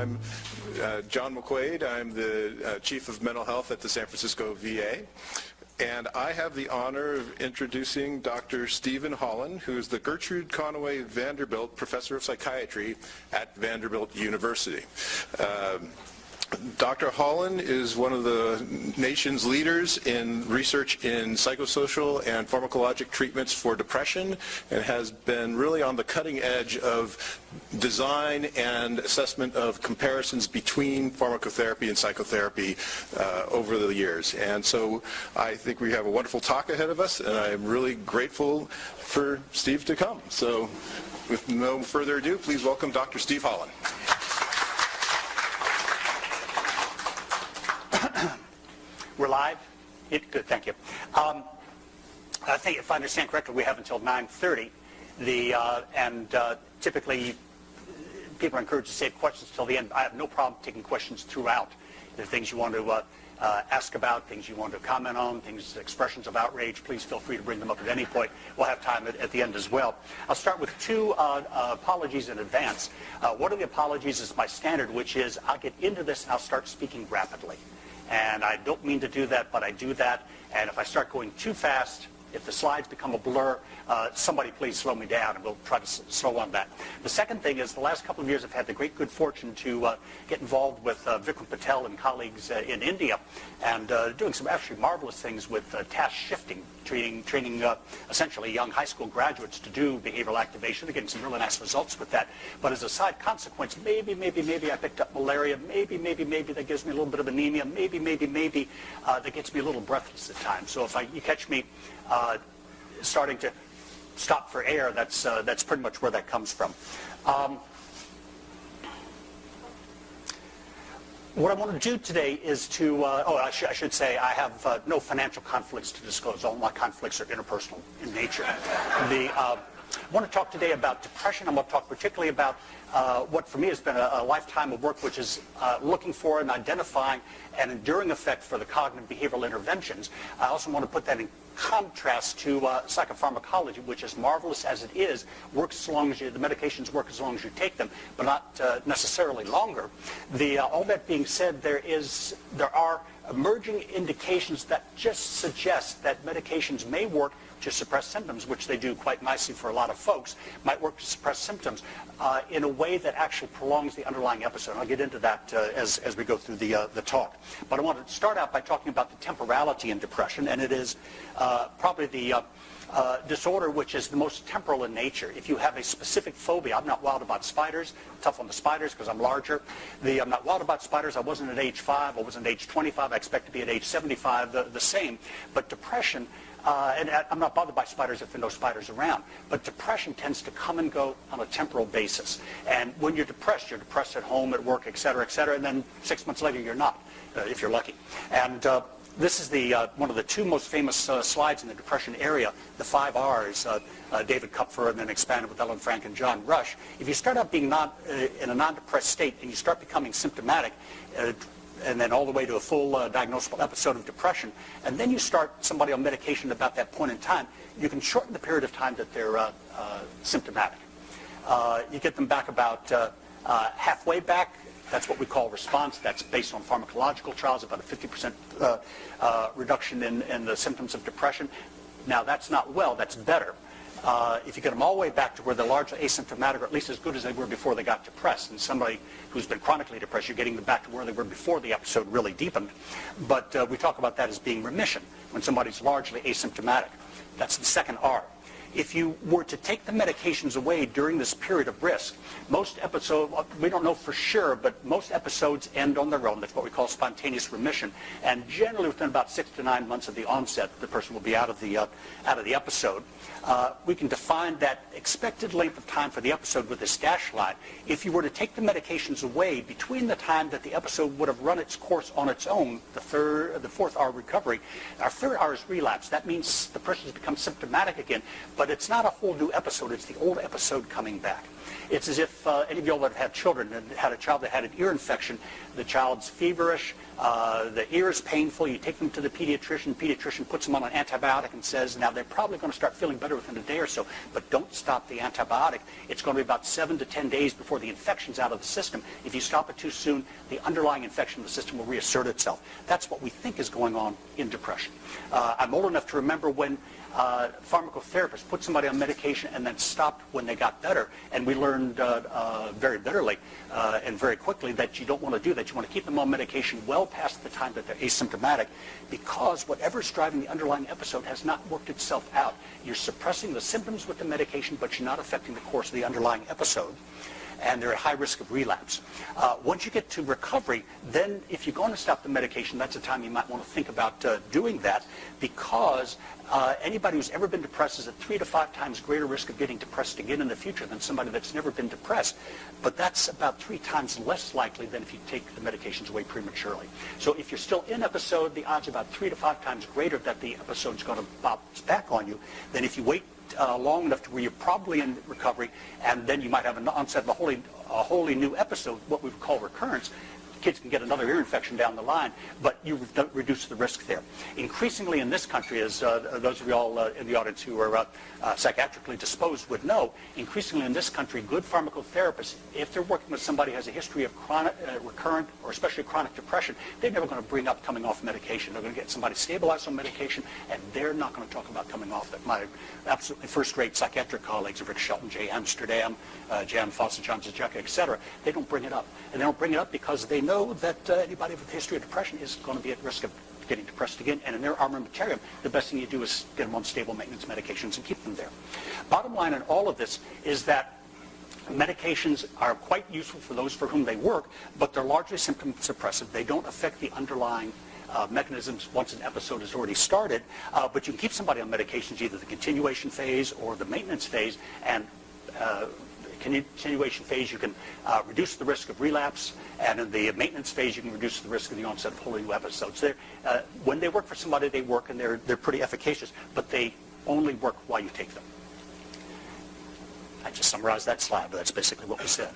I'm John McQuaid. I'm the Chief of Mental Health at the San Francisco VA. And I have the honor of introducing Dr. Stephen Hollon, who is the Gertrude Conaway Vanderbilt Professor of Psychiatry at Vanderbilt University. Dr. Hollon is one of the nation's leaders in research in psychosocial and pharmacologic treatments for depression and has been really on the cutting edge of design and assessment of comparisons between pharmacotherapy and psychotherapy over the years. And so I think we have a wonderful talk ahead of us, and I'm really grateful for Steve to come. So with no further ado, please welcome Dr. Steve Hollon. We're live? Good, thank you. I think if I understand correctly, we have until 9:30. Typically, people are encouraged to save questions till the end. I have no problem taking questions throughout. If things you want to ask about, things you want to comment on, expressions of outrage, please feel free to bring them up at any point. We'll have time at the end as well. I'll start with two apologies in advance. One of the apologies is my standard, which is I'll get into this and I'll start speaking rapidly. And I don't mean to do that, but I do that. And if I start going too fast, if the slides become a blur, somebody please slow me down, and we'll try to slow on that. The second thing is the last couple of years I've had the great good fortune to get involved with Vikram Patel and colleagues in India and doing some actually marvelous things with task shifting, training essentially young high school graduates to do behavioral activation. They're getting some really nice results with that. But as a side consequence, maybe I picked up malaria, maybe that gives me a little bit of anemia, maybe that gets me a little breathless at times. So if you catch me starting to stop for air, that's pretty much where that comes from. What I want to do today is to, I should say I have no financial conflicts to disclose. All my conflicts are interpersonal in nature. I want to talk today about depression. I'm going to talk particularly about what for me has been a lifetime of work, which is looking for and identifying an enduring effect for the cognitive behavioral interventions. I also want to put that in contrast to psychopharmacology, which, as marvelous as it is, works as long as the medications work as long as you take them, but not necessarily longer. All that being said, there are emerging indications that just suggest that medications may work to suppress symptoms, which they do quite nicely for a lot of folks, might work to suppress symptoms in a way that actually prolongs the underlying episode. I'll get into that as we go through the talk. But I want to start out by talking about the temporality in depression, and it is probably the disorder which is the most temporal in nature. If you have a specific phobia, I'm not wild about spiders, tough on the spiders because I'm larger. I'm not wild about spiders. I wasn't at age 5, I wasn't at age 25, I expect to be at age 75, the same. But depression, and I'm not bothered by spiders if there are no spiders around, but depression tends to come and go on a temporal basis. And when you're depressed at home, at work, et cetera, and then 6 months later you're not, if you're lucky. And this is one of the two most famous slides in the depression area, the 5 R's, David Kupfer, and then expanded with Ellen Frank and John Rush. If you start out being in a non-depressed state and you start becoming symptomatic, and then all the way to a full diagnosable episode of depression, and then you start somebody on medication at about that point in time, you can shorten the period of time that they're symptomatic. You get them back about halfway back. That's what we call response. That's based on pharmacological trials, about a 50% reduction in the symptoms of depression. Now, that's not well, that's better. If you get them all the way back to where they're largely asymptomatic, or at least as good as they were before they got depressed, and somebody who's been chronically depressed, you're getting them back to where they were before the episode really deepened. But we talk about that as being remission, when somebody's largely asymptomatic. That's the second R. If you were to take the medications away during this period of risk, most episodes, we don't know for sure, but most episodes end on their own. That's what we call spontaneous remission. And generally within about 6 to 9 months of the onset, the person will be out of the episode. We can define that expected length of time for the episode with this dashed line. If you were to take the medications away between the time that the episode would have run its course on its own, the fourth R, recovery, our third R is relapse. That means the person has become symptomatic again, but it's not a whole new episode. It's the old episode coming back. It's as if any of you all that have had children and had a child that had an ear infection, the child's feverish, the ear is painful, you take them to the pediatrician puts them on an antibiotic and says, now they're probably going to start feeling better within a day or so, but don't stop the antibiotic. It's going to be about 7 to 10 days before the infection's out of the system. If you stop it too soon, the underlying infection in the system will reassert itself. That's what we think is going on in depression. I'm old enough to remember when pharmacotherapists put somebody on medication and then stopped when they got better, and we learned very bitterly and very quickly that you don't want to do that. You want to keep them on medication well past the time that they're asymptomatic, because whatever's driving the underlying episode has not worked itself out. You're suppressing the symptoms with the medication, but you're not affecting the course of the underlying episode, and they're at high risk of relapse. Once you get to recovery, then if you're going to stop the medication, that's a time you might want to think about doing that, because anybody who's ever been depressed is at 3 to 5 times greater risk of getting depressed again in the future than somebody that's never been depressed. But that's about 3 times less likely than if you take the medications away prematurely. So if you're still in episode, the odds are about 3 to 5 times greater that the episode's going to bounce back on you than if you wait long enough to where you're probably in recovery, and then you might have an onset of a wholly new episode, what we would call recurrence. Kids can get another ear infection down the line, but you reduce the risk there. Increasingly in this country, as those of you all in the audience who are psychiatrically disposed would know, increasingly in this country, good pharmacotherapists, if they're working with somebody who has a history of chronic, recurrent, or especially chronic depression, they're never going to bring up coming off medication. They're going to get somebody stabilized on medication, and they're not going to talk about coming off it. My absolutely first-rate psychiatric colleagues, Rick Shelton, Jay Amsterdam, Jan Foster, John Zajaca, etc., they don't bring it up. And they don't bring it up because they know that anybody with a history of depression is going to be at risk of getting depressed again, and in their armamentarium, the best thing you do is get them on stable maintenance medications and keep them there. Bottom line in all of this is that medications are quite useful for those for whom they work, but they're largely symptom suppressive. They don't affect the underlying mechanisms once an episode has already started, but you can keep somebody on medications, either the continuation phase or the maintenance phase, and continuation phase, you can reduce the risk of relapse, and in the maintenance phase, you can reduce the risk of the onset of wholly new episodes. When they work for somebody, they work, and they're pretty efficacious, but they only work while you take them. I just summarized that slide, but that's basically what we said.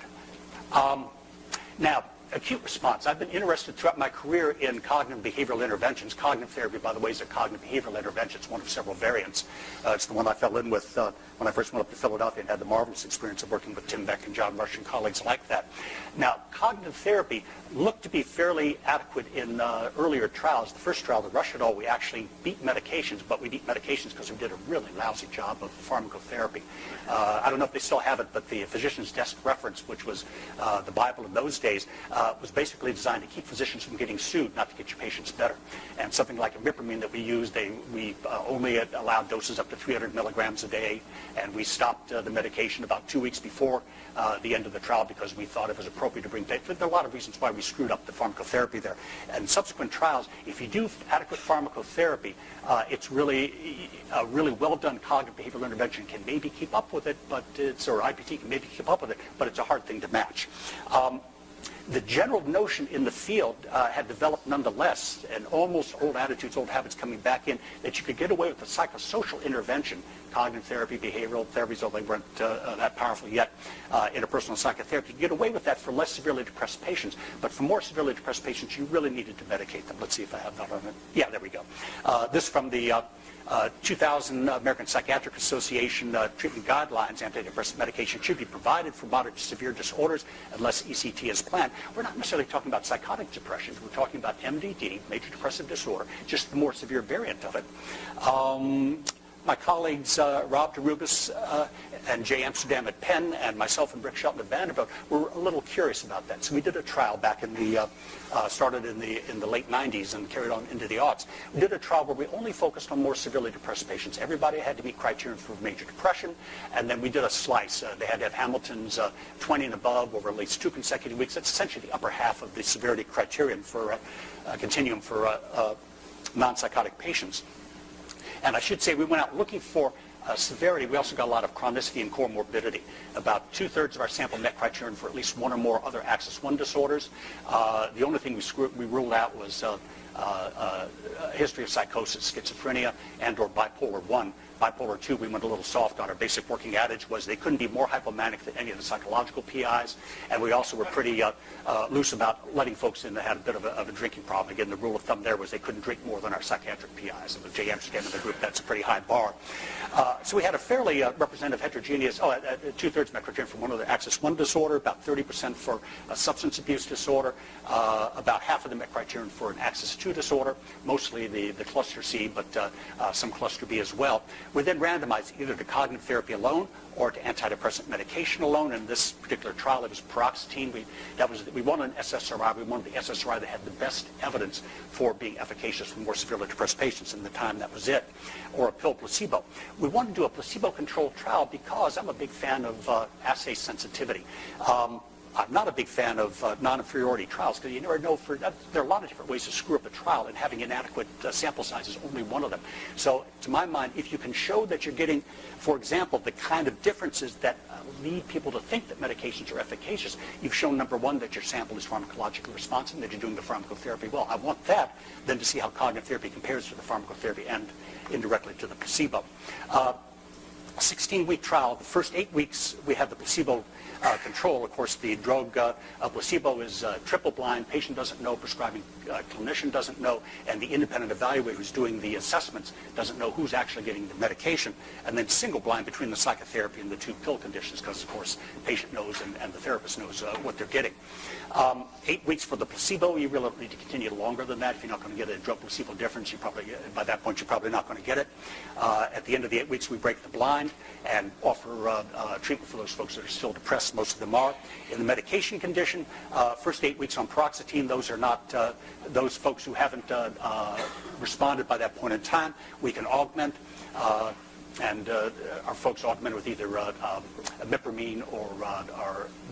Now, acute response. I've been interested throughout my career in cognitive behavioral interventions. Cognitive therapy, by the way, is a cognitive behavioral intervention. It's one of several variants. It's the one I fell in with when I first went up to Philadelphia and had the marvelous experience of working with Tim Beck and John Rush and colleagues like that. Now, cognitive therapy looked to be fairly adequate in earlier trials. The first trial, the Rush et al., we actually beat medications, but we beat medications because we did a really lousy job of pharmacotherapy. I don't know if they still have it, but the physician's desk reference, which was the Bible in those days, was basically designed to keep physicians from getting sued, not to get your patients better. And something like imipramine that we used, we only allowed doses up to 300 milligrams a day, and we stopped the medication about 2 weeks before the end of the trial because we thought it was appropriate to bring data. There are a lot of reasons why we screwed up the pharmacotherapy there. And subsequent trials, if you do adequate pharmacotherapy, it's really a really well-done cognitive behavioral intervention can maybe keep up with it, but or IPT can maybe keep up with it, but it's a hard thing to match. The general notion in the field had developed nonetheless, and almost old attitudes, old habits coming back in, that you could get away with a psychosocial intervention, cognitive therapy, behavioral therapies, although they weren't that powerful yet, interpersonal psychotherapy. You could get away with that for less severely depressed patients, but for more severely depressed patients, you really needed to medicate them. Let's see if I have that on it. Yeah, there we go. This from the 2000 American Psychiatric Association treatment guidelines. Antidepressant medication should be provided for moderate to severe disorders unless ECT is planned. We're not necessarily talking about psychotic depression. We're talking about MDD, major depressive disorder, just the more severe variant of it. My colleagues Rob DeRubis and Jay Amsterdam at Penn and myself and Rick Shelton at Vanderbilt were a little curious about that. So we did a trial back in the, started in the late 90s and carried on into the aughts. We did a trial where we only focused on more severely depressed patients. Everybody had to meet criteria for major depression, and then we did a slice. They had to have Hamilton's 20 and above over at least 2 consecutive weeks. That's essentially the upper half of the severity criterion for continuum for non-psychotic patients. And I should say we went out looking for severity. We also got a lot of chronicity and comorbidity. About 2/3 of our sample met criterion for at least one or more other axis 1 disorders. The only thing we ruled out was history of psychosis, schizophrenia, and or bipolar 1. Bipolar 2, we went a little soft on. Our basic working adage was they couldn't be more hypomanic than any of the psychological PIs, and we also were pretty loose about letting folks in that had a bit of a drinking problem. Again, the rule of thumb there was they couldn't drink more than our psychiatric PIs. And with J. Amsterdam in the group, that's a pretty high bar. So we had a fairly representative heterogeneous, two-thirds mecriterion for one of the axis 1 disorder, about 30% for a substance abuse disorder, about half of them met criterion for an axis 2 disorder, mostly the cluster C, but some cluster B as well. We then randomized either to cognitive therapy alone or to antidepressant medication alone. In this particular trial, it was paroxetine. We wanted an SSRI. We wanted the SSRI that had the best evidence for being efficacious for more severely depressed patients. In the time, that was it, or a pill placebo. We wanted to do a placebo-controlled trial because I'm a big fan of assay sensitivity. I'm not a big fan of non-inferiority trials because you never know. There are a lot of different ways to screw up a trial, and having inadequate sample size is only one of them. So to my mind, if you can show that you're getting, for example, the kind of differences that lead people to think that medications are efficacious, you've shown, number one, that your sample is pharmacologically responsive, that you're doing the pharmacotherapy well. I want that, then to see how cognitive therapy compares to the pharmacotherapy and indirectly to the placebo. 16-week trial. The first 8 weeks, we have the placebo control. Of course, the drug placebo is triple blind. Patient doesn't know, prescribing clinician doesn't know, and the independent evaluator who's doing the assessments doesn't know who's actually getting the medication. And then single blind between the psychotherapy and the 2 pill conditions because, of course, the patient knows and the therapist knows what they're getting. 8 weeks for the placebo. You really need to continue longer than that. If you're not going to get a drug placebo difference, by that point, you're probably not going to get it. At the end of the 8 weeks, we break the blind and offer treatment for those folks that are still depressed. Most of them are. In the medication condition, first 8 weeks on paroxetine, those are not those folks who haven't responded by that point in time. We can augment, and our folks augment with either imipramine or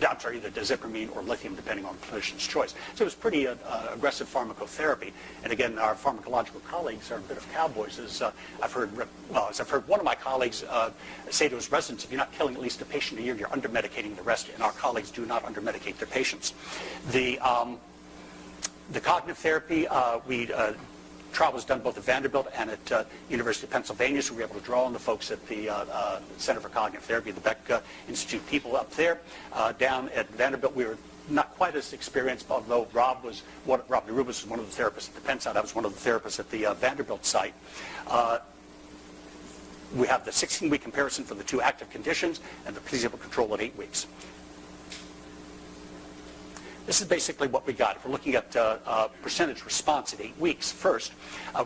either dazipramine or lithium, depending on the clinician's choice. So it was pretty aggressive pharmacotherapy. And again, our pharmacological colleagues are a bit of cowboys, as I've heard one of my colleagues say to his residents, if you're not killing at least a patient a year, you're under-medicating the rest, and our colleagues do not under-medicate their patients. The cognitive therapy, trial was done both at Vanderbilt and at University of Pennsylvania, so we were able to draw on the folks at the Center for Cognitive Therapy, the Beck Institute people up there. Down at Vanderbilt, we were not quite as experienced, although Rob DeRubis was one of the therapists at the Penn site. I was one of the therapists at the Vanderbilt site. We have the 16-week comparison for the 2 active conditions and the placebo control at 8 weeks. This is basically what we got. If we're looking at percentage response at 8 weeks, first,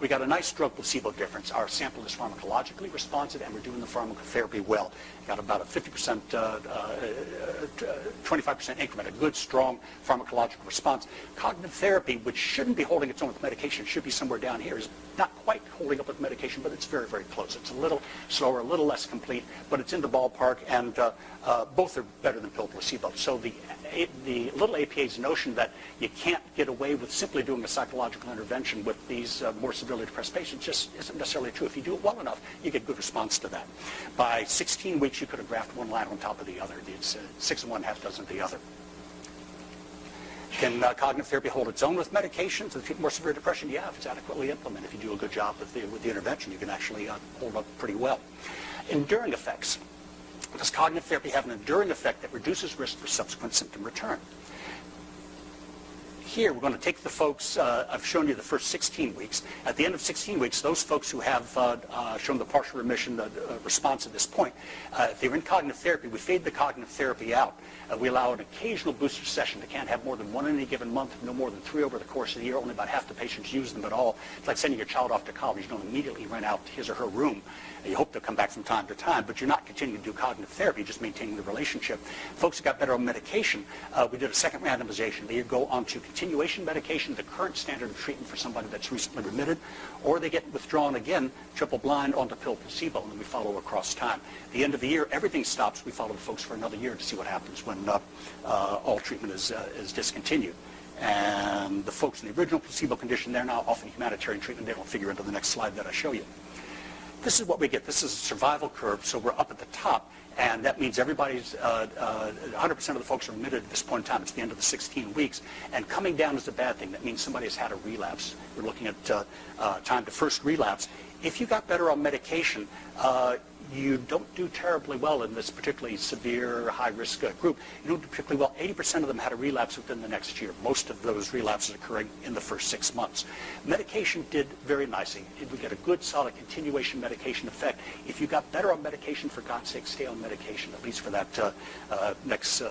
we got a nice drug placebo difference. Our sample is pharmacologically responsive, and we're doing the pharmacotherapy well. Got about a 50%, 25% increment, a good, strong pharmacological response. Cognitive therapy, which shouldn't be holding its own with medication, should be somewhere down here, is not quite holding up with medication, but it's very, very close. It's a little slower, a little less complete, but it's in the ballpark, and both are better than pill placebo. So the little APA's notion that you can't get away with simply doing a psychological intervention with these more severely depressed patients just isn't necessarily true. If you do it well enough, you get good response to that. By 16 weeks, you could have graphed one line on top of the other. It's 6 and 1/2 dozen of the other. Can cognitive therapy hold its own with medications to treat more severe depression? Yeah, if it's adequately implemented. If you do a good job with the intervention, you can actually hold up pretty well. Enduring effects. Does cognitive therapy have an enduring effect that reduces risk for subsequent symptom return? Here, we're going to take the folks, I've shown you the first 16 weeks. At the end of 16 weeks, those folks who have shown the partial remission, the response at this point, if they're in cognitive therapy, we fade the cognitive therapy out. We allow an occasional booster session. They can't have more than 1 in any given month, no more than 3 over the course of the year. Only about half the patients use them at all. It's like sending your child off to college. You don't immediately rent out his or her room. You hope they'll come back from time to time, but you're not continuing to do cognitive therapy, just maintaining the relationship. Folks who got better on medication, we did a second randomization. They go on to continuation medication, the current standard of treatment for somebody that's recently remitted, or they get withdrawn again, triple blind, onto pill placebo, and then we follow across time. At the end of the year, everything stops. We follow the folks for another year to see what happens when all treatment is discontinued. And the folks in the original placebo condition, they're now often humanitarian treatment. They don't figure into the next slide that I show you. this is what we get. This is a survival curve, so we're up at the top, and that means everybody's, 100% of the folks are admitted at this point in time. It's the end of the 16 weeks, and coming down is a bad thing. That means somebody has had a relapse. We're looking at time to first relapse. If you got better on medication, you don't do terribly well in this particularly severe high-risk group. You don't do particularly well. 80% of them had a relapse within the next year. Most of those relapses occurring in the first 6 months. Medication did very nicely. We get a good, solid continuation medication effect. If you got better on medication, for God's sake, stay on medication, at least for that next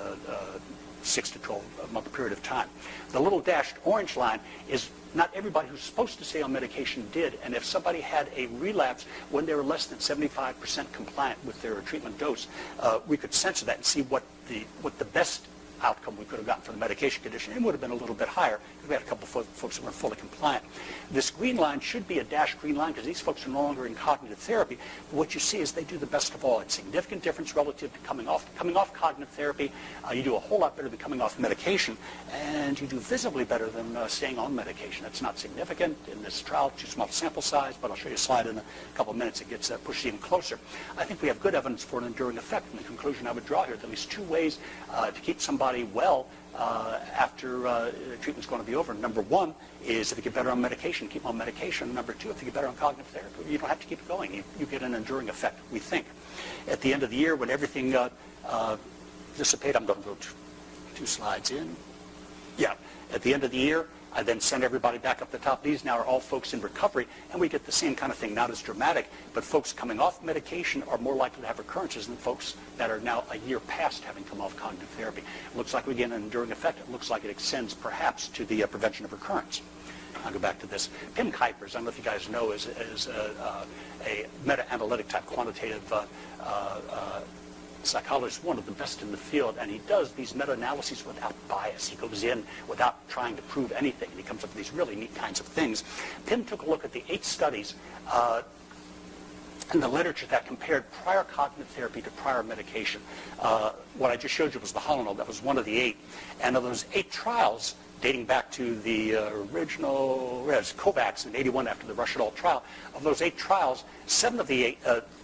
6 to 12 month period of time. The little dashed orange line is not everybody who's supposed to stay on medication did, and if somebody had a relapse when they were less than 75% compliant with their treatment dose, we could censor that and see what the best outcome we could have gotten for the medication condition. It would have been a little bit higher. We had a couple of folks that were fully compliant. This green line should be a dashed green line because these folks are no longer in cognitive therapy. But what you see is they do the best of all. It's a significant difference relative to coming off cognitive therapy. You do a whole lot better than coming off medication, and you do visibly better than staying on medication. That's not significant in this trial, too small sample size, but I'll show you a slide in a couple of minutes. It gets pushed even closer. I think we have good evidence for an enduring effect. And the conclusion I would draw here, there are at least two ways to keep somebody well after treatment's going to be over. Number one is if you get better on medication, keep on medication. Number two, if you get better on cognitive therapy, you don't have to keep it going. You get an enduring effect, we think. At the end of the year, when everything dissipates, I'm going to go two slides in. Yeah, at the end of the year, I then send everybody back up the top. These now are all folks in recovery, and we get the same kind of thing, not as dramatic, but folks coming off medication are more likely to have recurrences than folks that are now a year past having come off cognitive therapy. It looks like we get an enduring effect. It looks like it extends perhaps to the prevention of recurrence. I'll go back to this. Pim Kuipers, I don't know if you guys know, is a meta-analytic type quantitative psychologist, one of the best in the field, and he does these meta-analyses without bias. He goes in without trying to prove anything, and he comes up with these really neat kinds of things. Pim took a look at the 8 studies in the literature that compared prior cognitive therapy to prior medication. What I just showed you was the Hollon, that was one of the 8. And of those 8 trials, dating back to the original Kovacs in 81 after the Rush et al. Trial, of those 8 trials, 7 of the 8,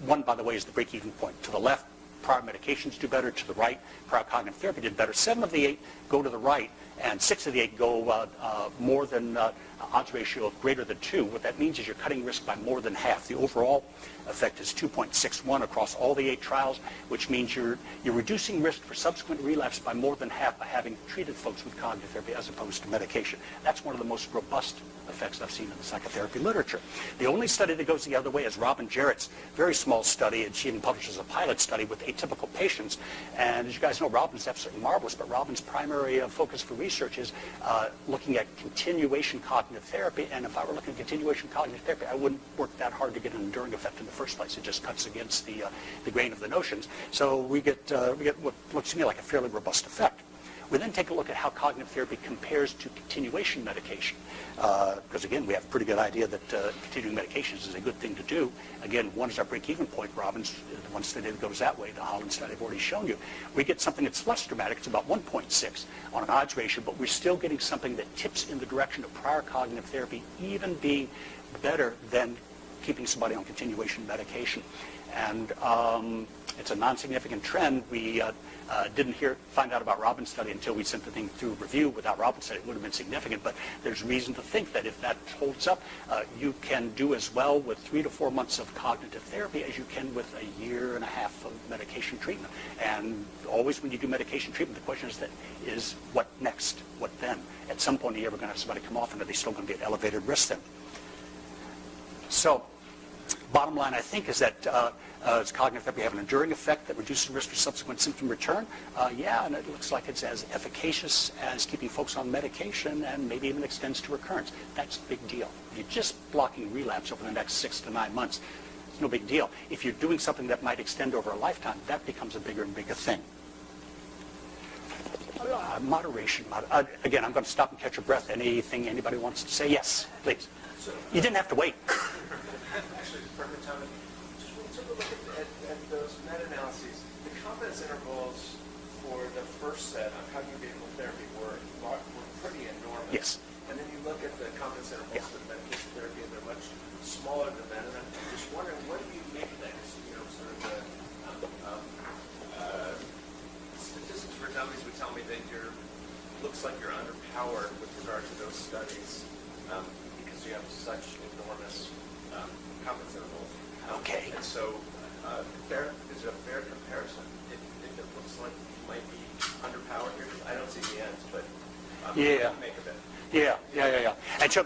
one, by the way, is the break-even point. To the left, prior medications do better. To the right, prior cognitive therapy did better. 7 of the 8 go to the right, and 6 of the 8 go more than odds ratio of greater than 2. What that means is you're cutting risk by more than half. The overall effect is 2.61 across all the 8 trials, which means you're reducing risk for subsequent relapse by more than half by having treated folks with cognitive therapy as opposed to medication. That's one of the most robust effects I've seen in the psychotherapy literature. The only study that goes the other way is Robin Jarrett's very small study, and she even publishes a pilot study with atypical patients. And as you guys know, Robin's absolutely marvelous, but Robin's primary focus for research is looking at continuation cognitive therapy. And if I were looking at continuation cognitive therapy, I wouldn't work that hard to get an enduring effect in the first place. It just cuts against the grain of the notions. So we get what looks to me like a fairly robust effect. We then take a look at how cognitive therapy compares to continuation medication. Because again, we have a pretty good idea that continuing medications is a good thing to do. Again, one is our break-even point. Robin's the one study that goes that way. The Hollon study I've already shown you. We get something that's less dramatic. It's about 1.6 on an odds ratio, but we're still getting something that tips in the direction of prior cognitive therapy, even being better than keeping somebody on continuation medication. And it's a non-significant trend. We didn't find out about Robin's study until we sent the thing through review. Without Robin's study, it would have been significant, but there's reason to think that if that holds up, you can do as well with 3 to 4 months of cognitive therapy as you can with a year and a half of medication treatment. And always when you do medication treatment, the question is what next? What then? At some point, you're ever going to have somebody come off, and are they still going to be at elevated risk then? So, bottom line, I think, is that does cognitive therapy have an enduring effect that reduces risk for subsequent symptom return? Yeah, and it looks like it's as efficacious as keeping folks on medication and maybe even extends to recurrence. That's a big deal. If you're just blocking relapse over the next 6 to 9 months, it's no big deal. If you're doing something that might extend over a lifetime, that becomes a bigger and bigger thing. Moderation. Again, I'm going to stop and catch your breath. Anything anybody wants to say? Yes, please. You didn't have to wait. Actually, it's perfect timing. Just when we took a look at those meta-analyses, the confidence intervals for the first set on cognitive behavioral therapy were pretty enormous. Yes. And then you look at the confidence intervals for medication therapy, and they're much smaller than that. And I'm just wondering, what do you tell me that looks like you're underpowered with regard to those studies because you have such enormous confidence intervals. Okay. And so, is it a fair comparison? If it looks like you might be underpowered here, I don't see the ends, but what do you make of it? Yeah. And so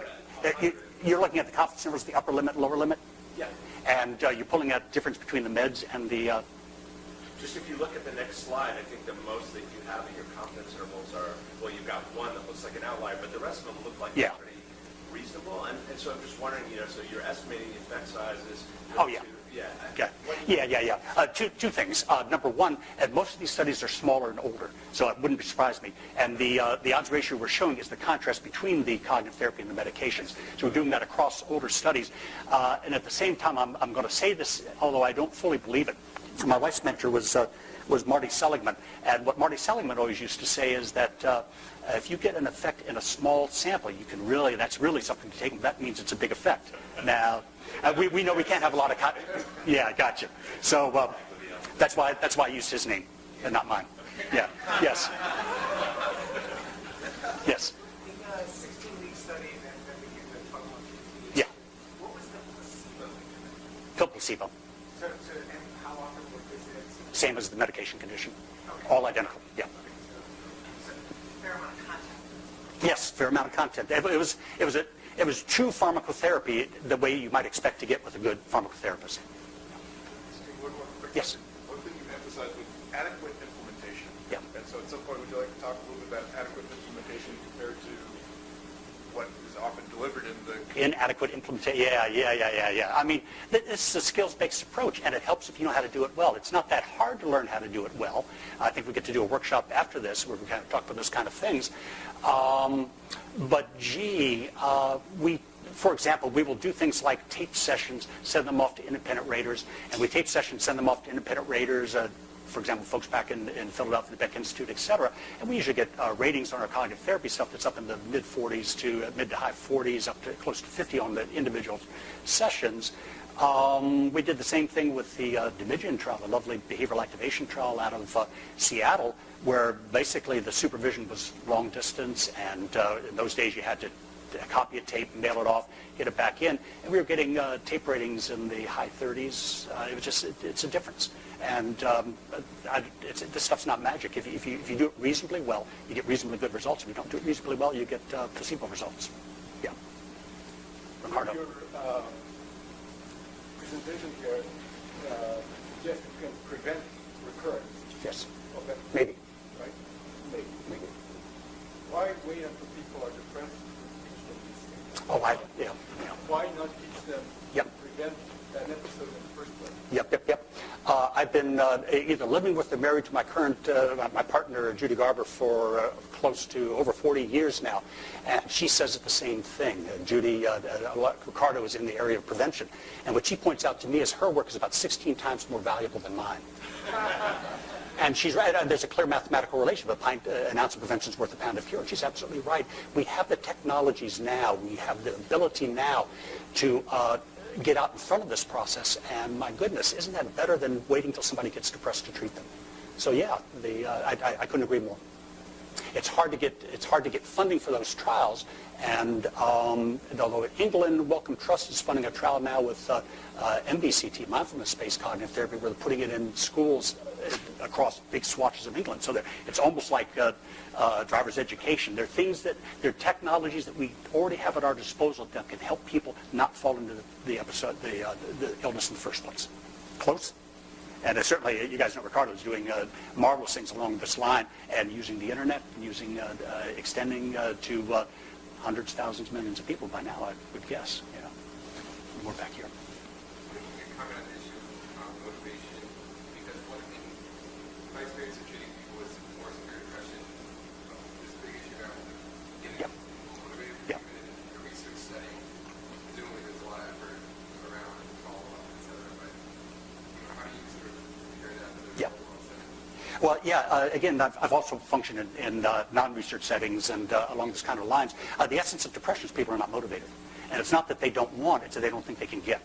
you're looking at the confidence intervals, the upper limit, lower limit? Yeah. And you're pulling out the difference between the meds and the... Just if you look at the next slide, I think the most that you have in your confidence intervals are, well, you've got one that looks like an outlier, but the rest of them look like they're pretty reasonable. And so I'm just wondering, so you're estimating the effect sizes. Two things. Number one, most of these studies are smaller and older, so it wouldn't surprise me. And the odds ratio we're showing is the contrast between the cognitive therapy and the medications. So we're doing that across older studies. And at the same time, I'm going to say this, although I don't fully believe it. My wife's mentor was Marty Seligman, and what Marty Seligman always used to say is that if you get an effect in a small sample, that's really something to take. That means it's a big effect. Now, we know we can't have a lot of... Yeah, gotcha. So that's why I used his name and not mine. Yeah. Yes. Yes. In a 16-week study that we used at 12 months, Yeah. what was the placebo? Pill placebo. So and how often were visits? Same as the medication condition. Okay. All identical. Yeah. So fair amount of content. Yes, fair amount of content. It was true pharmacotherapy the way you might expect to get with a good pharmacotherapist. One more quick Yes. question. One thing you emphasized was adequate implementation. Yeah. And so at some point, would you like to talk a little bit about adequate implementation compared to what is often delivered in the... Inadequate implementation. Yeah. I mean, this is a skills-based approach, and it helps if you know how to do it well. It's not that hard to learn how to do it well. I think we get to do a workshop after this where we kind of talk about those kind of things. For example, we will do things like tape sessions, send them off to independent raters, and we tape sessions, send them off to independent raters, for example, folks back in Philadelphia, the Beck Institute, et cetera. And we usually get ratings on our cognitive therapy stuff that's up in the mid-40s to mid to high 40s, up to close to 50 on the individual sessions. We did the same thing with the Remission trial, the lovely behavioral activation trial out of Seattle, where basically the supervision was long distance, and in those days you had to copy a tape, mail it off, get it back in, and we were getting tape ratings in the high 30s. It's a difference, and this stuff's not magic. If you do it reasonably well, you get reasonably good results. If you don't do it reasonably well, you get placebo results. Yeah. Ricardo. Your presentation here suggests you can prevent recurrence Yes. of that, Maybe. right? Maybe. Why wait until people are depressed to teach them these things? Oh, yeah. Why not teach them Yep. to prevent that episode in the first place? Yep. I've been either living with or married to my current, my partner, Judy Garber, for close to over 40 years now. And she says the same thing. Judy, Ricardo is in the area of prevention. And what she points out to me is her work is about 16 times more valuable than mine. And she's right. There's a clear mathematical relation. An ounce of prevention is worth a pound of cure. And she's absolutely right. We have the technologies now. We have the ability now to get out in front of this process. And my goodness, isn't that better than waiting till somebody gets depressed to treat them? So yeah, I couldn't agree more. It's hard to get funding for those trials. And although England Wellcome Trust is funding a trial now with MBCT, mindfulness-based cognitive therapy, where they're putting it in schools across big swatches of England. So it's almost like driver's education. They're technologies that we already have at our disposal that can help people not fall into the illness in the first place. Close? And certainly, you guys know Ricardo's doing marvelous things along this line, and using the internet, and using extending to hundreds, thousands, millions of people by now, I would guess. More back here. Comment on the issue of motivation, because one thing my experience of treating people with more severe depression, this big issue around getting Yep. people motivated, Yep. even in a research setting, presumably there's a lot of effort around follow-up, et cetera, but how do you sort of figure it out in the Yep. real world setting? Well, again, I've also functioned in non-research settings and along this kind of lines. The essence of depression is people are not motivated. And it's not that they don't want, it's that they don't think they can get.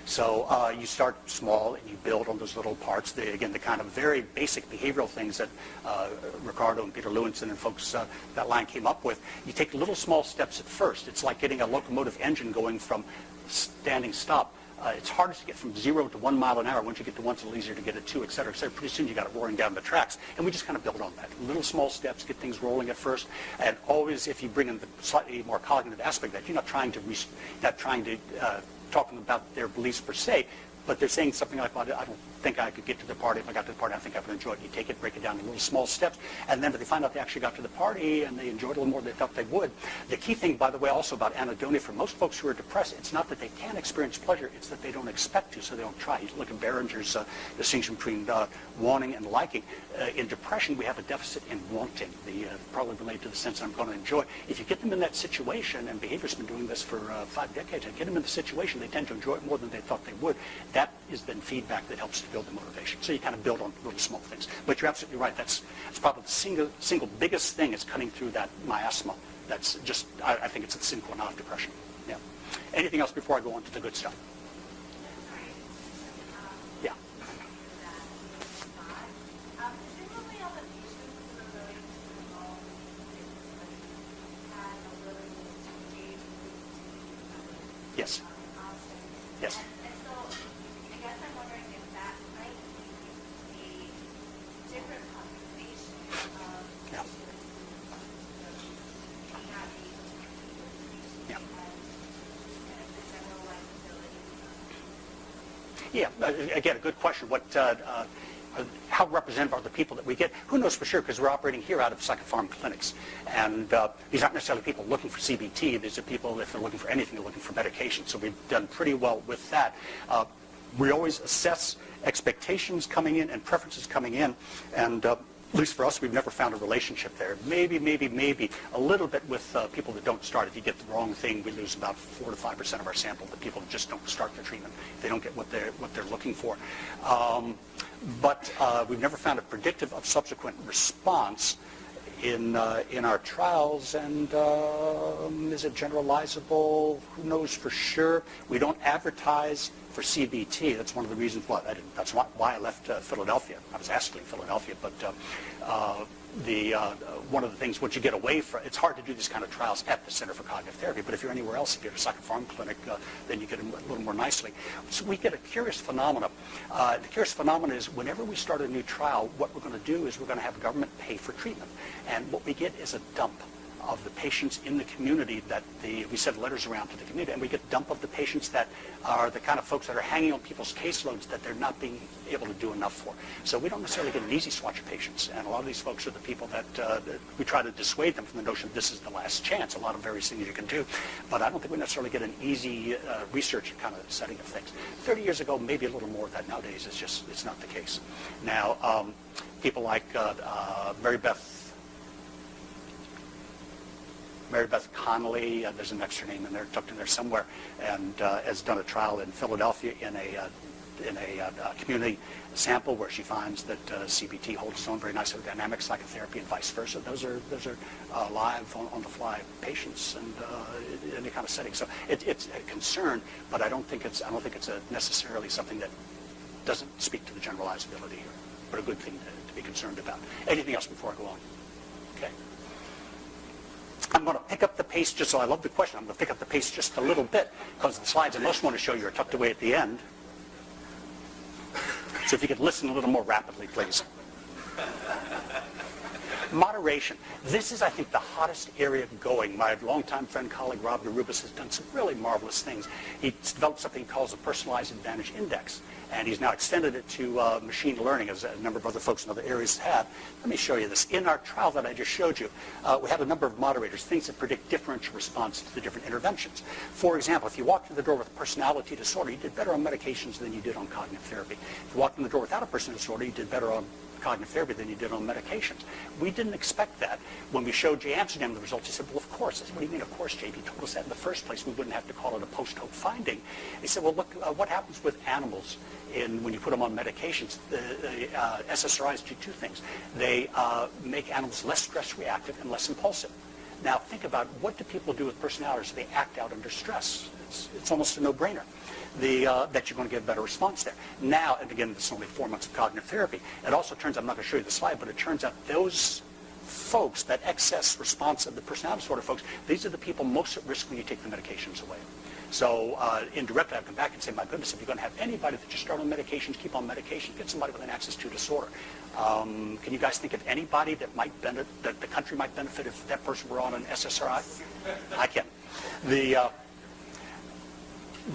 So you start small and you build on those little parts. Again, the kind of very basic behavioral things that Ricardo and Peter Lewinson and folks that line came up with. You take little small steps at first. It's like getting a locomotive engine going from standing stop. It's hardest to get from 0 to 1 mile an hour. Once you get to 1, it's a little easier to get to 2, et cetera, et cetera. Pretty soon you got it roaring down the tracks. And we just kind of build on that. Little small steps, get things rolling at first. And always, if you bring in the slightly more cognitive aspect that you're not trying to talking about their beliefs per se, but they're saying something like, well, I don't think I could get to the party. If I got to the party, I think I would enjoy it. You take it, break it down in little small steps, and then if they find out they actually got to the party and they enjoyed it a little more than they thought they would. The key thing, by the way, also about anhedonia, for most folks who are depressed, it's not that they can't experience pleasure, it's that they don't expect to, so they don't try. You look at Behringer's distinction between wanting and liking. In depression, we have a deficit in wanting, probably related to the sense I'm going to enjoy. If you get them in that situation, and behavior's been doing this for 5 decades, and get them in the situation, they tend to enjoy it more than they thought they would. That is then feedback that helps to build the motivation. So you kind of build on little small things. But you're absolutely right. That's probably the single biggest thing is cutting through that miasma. That's just, I think it's a sine qua non of depression. Yeah. Anything else before I go on to the good stuff? Yeah. Yes. Yes. And so I guess I'm wondering if that might be a different population of Yeah. patients who may not be able to compete Yeah. and the general liability. Yeah. Again, a good question. How representative are the people that we get? Who knows for sure, because we're operating here out of psychopharm clinics. And these aren't necessarily people looking for CBT. These are people, if they're looking for anything, they're looking for medication. So we've done pretty well with that. We always assess expectations coming in and preferences coming in. And at least for us, we've never found a relationship there. Maybe a little bit with people that don't start. If you get the wrong thing, we lose about 4 to 5% of our sample. The people that just don't start their treatment, they don't get what they're looking for. But we've never found a predictive of subsequent response in our trials. And is it generalizable? Who knows for sure? We don't advertise for CBT. That's one of the reasons why that's why I left Philadelphia. I was asked to leave Philadelphia, but one of the things, once you get away from, it's hard to do these kind of trials at the Center for Cognitive Therapy, but if you're anywhere else, if you're at a psychopharm clinic, then you get them a little more nicely. So we get a curious phenomenon. The curious phenomenon is whenever we start a new trial, what we're going to do is we're going to have government pay for treatment. And what we get is a dump of the patients in the community that we send letters around to the community, and we get a dump of the patients that are the kind of folks that are hanging on people's caseloads that they're not being able to do enough for. So we don't necessarily get an easy swatch of patients, and a lot of these folks are the people that we try to dissuade them from the notion this is the last chance. A lot of various things you can do, but I don't think we necessarily get an easy research kind of setting of things. 30 years ago, maybe a little more of that. Nowadays, it's not the case. Now, people like Mary Beth Connolly, there's an extra name in there, tucked in there somewhere, and has done a trial in Philadelphia in a community sample where she finds that CBT holds its own very nicely with dynamic psychotherapy and vice versa. Those are live on the fly patients and in any kind of setting. So it's a concern, but I don't think it's necessarily something that doesn't speak to the generalizability here, but a good thing to be concerned about. Anything else before I go on? Okay. I'm going to pick up the pace just so I love the question. I'm going to pick up the pace just a little bit because the slides I most want to show you are tucked away at the end. So if you could listen a little more rapidly, please. Moderation. This is, I think, the hottest area going. My longtime friend, colleague, Rob Narubis, has done some really marvelous things. He's developed something he calls a Personalized Advantage Index, and he's now extended it to machine learning, as a number of other folks in other areas have. Let me show you this. In our trial that I just showed you, we had a number of moderators, things that predict differential response to the different interventions. For example, if you walked in the door with a personality disorder, you did better on medications than you did on cognitive therapy. If you walked in the door without a personality disorder, you did better on cognitive therapy than you did on medications. We didn't expect that. When we showed Jay Amsterdam the results, he said, well, of course. I said, what do you mean, of course, Jay? If you told us that in the first place, we wouldn't have to call it a post-hoc finding. He said, well, look, what happens with animals when you put them on medications? The SSRIs do two things. They make animals less stress reactive and less impulsive. Now think about, what do people do with personalities? They act out under stress. It's almost a no-brainer that you're going to get a better response there. Now, and again, this is only 4 months of cognitive therapy. It also turns out, I'm not going to show you the slide, but it turns out those folks, that excess response of the personality disorder folks, these are the people most at risk when you take the medications away. So indirectly, I come back and say, my goodness, if you're going to have anybody that just start on medications, keep on medication, get somebody with an access to disorder. Can you guys think of anybody that that the country might benefit if that person were on an SSRI? I can. The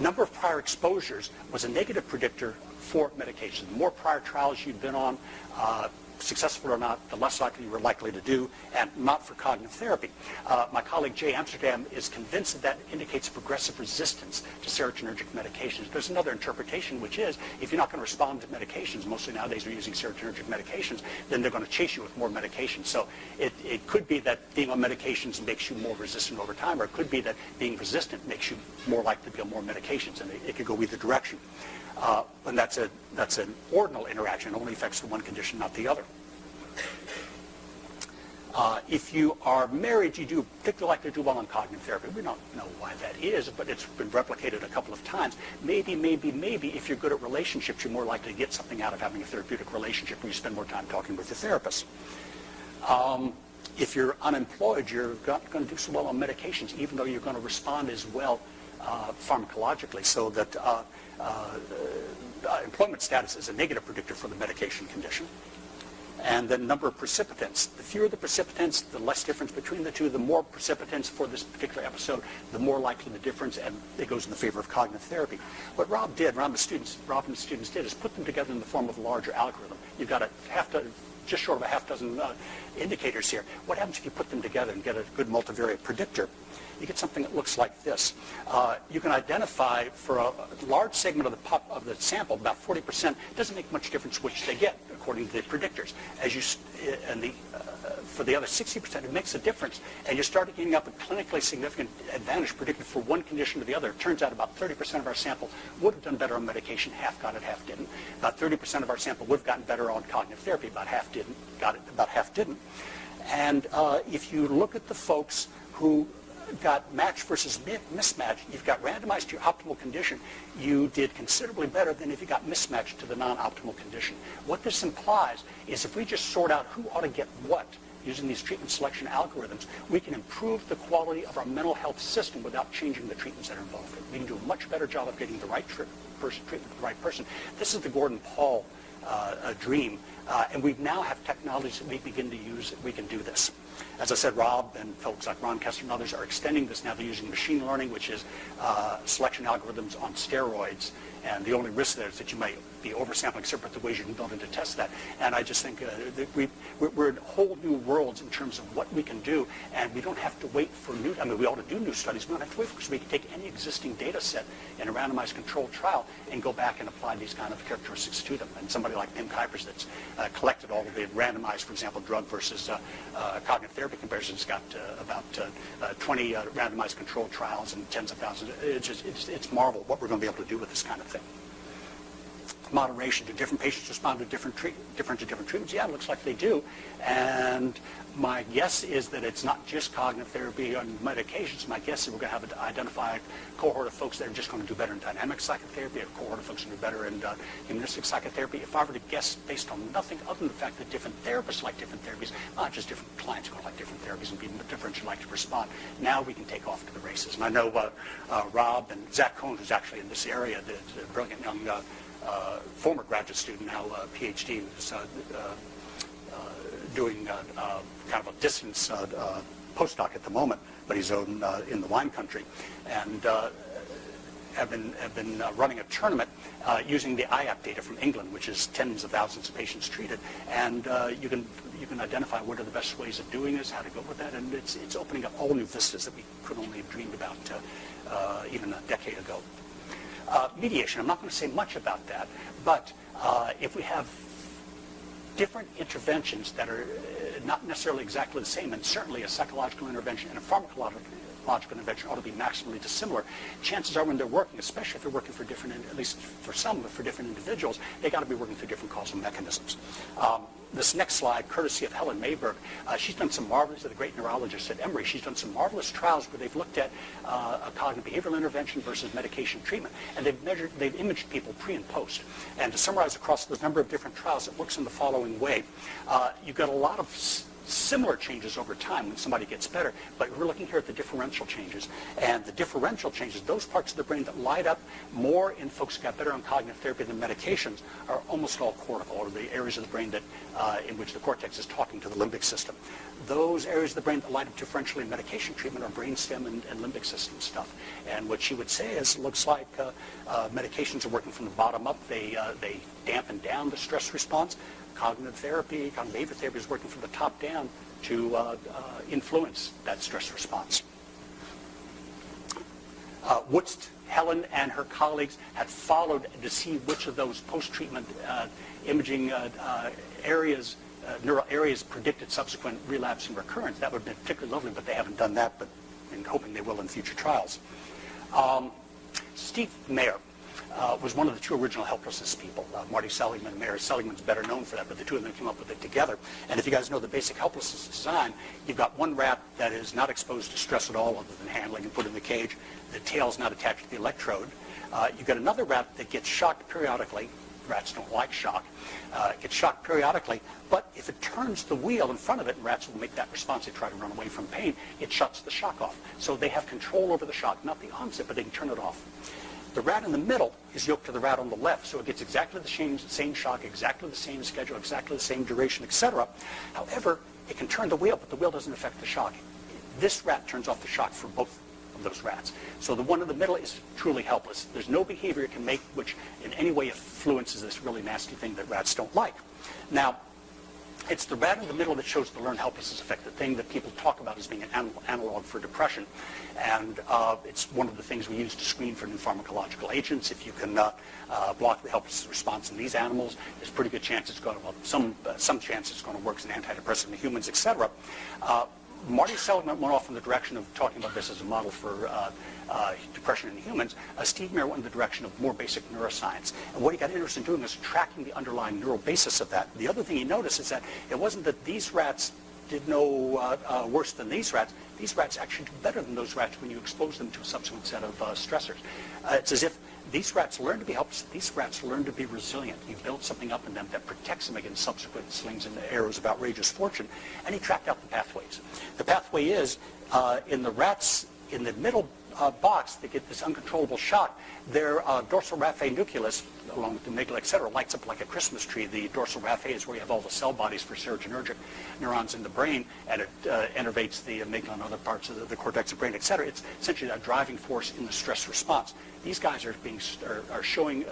number of prior exposures was a negative predictor for medication. The more prior trials you've been on, successful or not, the less likely you were likely to do, and not for cognitive therapy. My colleague Jay Amsterdam is convinced that indicates progressive resistance to serotonergic medications. There's another interpretation, which is, if you're not going to respond to medications, mostly nowadays we're using serotonergic medications, then they're going to chase you with more medications. So it could be that being on medications makes you more resistant over time, or it could be that being resistant makes you more likely to be on more medications, and it could go either direction. And that's an ordinal interaction. It only affects the one condition, not the other. If you are married, you do particularly likely to do well on cognitive therapy. We don't know why that is, but it's been replicated a couple of times. Maybe if you're good at relationships, you're more likely to get something out of having a therapeutic relationship where you spend more time talking with your therapist. If you're unemployed, you're not going to do so well on medications, even though you're going to respond as well pharmacologically, so that employment status is a negative predictor for the medication condition. And the number of precipitants. The fewer the precipitants, the less difference between the two. The more precipitants for this particular episode, the more likely the difference, and it goes in the favor of cognitive therapy. What Rob and the students did is put them together in the form of a larger algorithm. You've got just short of a half dozen indicators here. What happens if you put them together and get a good multivariate predictor? You get something that looks like this. You can identify for a large segment of the sample, about 40%, it doesn't make much difference which they get according to the predictors. For the other 60%, it makes a difference, and you start getting up a clinically significant advantage predicted for one condition to the other. It turns out about 30% of our sample would have done better on medication, half got it, half didn't. About 30% of our sample would have gotten better on cognitive therapy, about half didn't, got it, about half didn't. And if you look at the folks who got match versus mismatch, you've got randomized to your optimal condition, you did considerably better than if you got mismatched to the non-optimal condition. What this implies is if we just sort out who ought to get what using these treatment selection algorithms, we can improve the quality of our mental health system without changing the treatments that are involved. We can do a much better job of getting the right treatment for the right person. This is the Gordon Paul dream, and we now have technologies that we begin to use that we can do this. As I said, Rob and folks like Ron Kessler and others are extending this now. They're using machine learning, which is selection algorithms on steroids. And the only risk there is that you might be oversampling separate ways you can build in to test that. And I just think that we're in whole new worlds in terms of what we can do. And we don't have to wait for we ought to do new studies. We don't have to wait for, because we can take any existing data set in a randomized controlled trial and go back and apply these kind of characteristics to them. And somebody like Pim Kuipers that's collected all of the randomized, for example, drug versus cognitive therapy comparisons, got about 20 randomized controlled trials and tens of thousands. It's marvel what we're going to be able to do with this kind of thing. Moderation. Do different patients respond to different treatments? Yeah, it looks like they do. And my guess is that it's not just cognitive therapy and medications. My guess is we're going to have to identify a cohort of folks that are just going to do better in dynamic psychotherapy, a cohort of folks who do better in humanistic psychotherapy. If I were to guess based on nothing other than the fact that different therapists like different therapies, not just different clients are going to like different therapies and be different like to respond, now we can take off to the races. And I know Rob and Zach Cohn, who's actually in this area, the brilliant young former graduate student, now PhD, who's doing kind of a distance postdoc at the moment, but he's in the wine country, and have been running a tournament using the IAP data from England, which is tens of thousands of patients treated, and you can identify what are the best ways of doing this, how to go with that, and it's opening up all new vistas that we could only have dreamed about even a decade ago. Mediation, I'm not going to say much about that, but if we have different interventions that are not necessarily exactly the same, and certainly a psychological intervention and a pharmacological intervention ought to be maximally dissimilar, chances are when they're working, especially if they're working for different, at least for some, but for different individuals, they got to be working through different causal mechanisms. this next slide, courtesy of Helen Mayberg, she's done some marvelous, the great neurologist at Emory, she's done some marvelous trials where they've looked at a cognitive behavioral intervention versus medication treatment, and they've imaged people pre and post. And to summarize across the number of different trials, it looks in the following way. You've got a lot of similar changes over time when somebody gets better, but we're looking here at the differential changes. And the differential changes, those parts of the brain that light up more in folks who got better on cognitive therapy than medications, are almost all cortical, or the areas of the brain that in which the cortex is talking to the limbic system. Those areas of the brain that light up differentially in medication treatment are brainstem and limbic system stuff. And what she would say is, it looks like medications are working from the bottom up. They dampen down the stress response. Cognitive therapy, cognitive behavioral therapy is working from the top down to influence that stress response. Helen and her colleagues had followed to see which of those post-treatment imaging areas, neural areas predicted subsequent relapse and recurrence. That would have been particularly lovely, but they haven't done that, but I'm hoping they will in future trials. Steve Mayer was one of the two original helplessness people, Marty Seligman and Mayer. Seligman's better known for that, but the two of them came up with it together. And if you guys know the basic helplessness design, you've got one rat that is not exposed to stress at all other than handling and put in the cage. The tail's not attached to the electrode. You've got another rat that gets shocked periodically. Rats don't like shock. Gets shocked periodically, but if it turns the wheel in front of it, and rats will make that response, they try to run away from pain, it shuts the shock off. So they have control over the shock, not the onset, but they can turn it off. The rat in the middle is yoked to the rat on the left, so it gets exactly the same shock, exactly the same schedule, exactly the same duration, etc. However, it can turn the wheel, but the wheel doesn't affect the shock. This rat turns off the shock for both of those rats. So the one in the middle is truly helpless. There's no behavior it can make which in any way influences this really nasty thing that rats don't like. Now, it's the rat in the middle that shows the learned helplessness effect, the thing that people talk about as being an analog for depression. And it's one of the things we use to screen for new pharmacological agents. If you can block the helplessness response in these animals, there's a pretty good chance it's going to, well, some chance it's going to work as an antidepressant in humans, etc. Marty Seligman went off in the direction of talking about this as a model for depression in humans. Steve Mayer went in the direction of more basic neuroscience. And what he got interested in doing is tracking the underlying neural basis of that. The other thing he noticed is that it wasn't that these rats did no worse than these rats. These rats actually do better than those rats when you expose them to a subsequent set of stressors. It's as if these rats learn to be helpless. These rats learn to be resilient. You build something up in them that protects them against subsequent slings and arrows of outrageous fortune. And he tracked out the pathways. The pathway is in the rats in the middle box that get this uncontrollable shock, their dorsal raphe nucleus, along with the amygdala, etc., lights up like a Christmas tree. The dorsal raphe is where you have all the cell bodies for serotonergic neurons in the brain, and it innervates the amygdala and other parts of the cortex of the brain, etc. It's essentially a driving force in the stress response. These guys are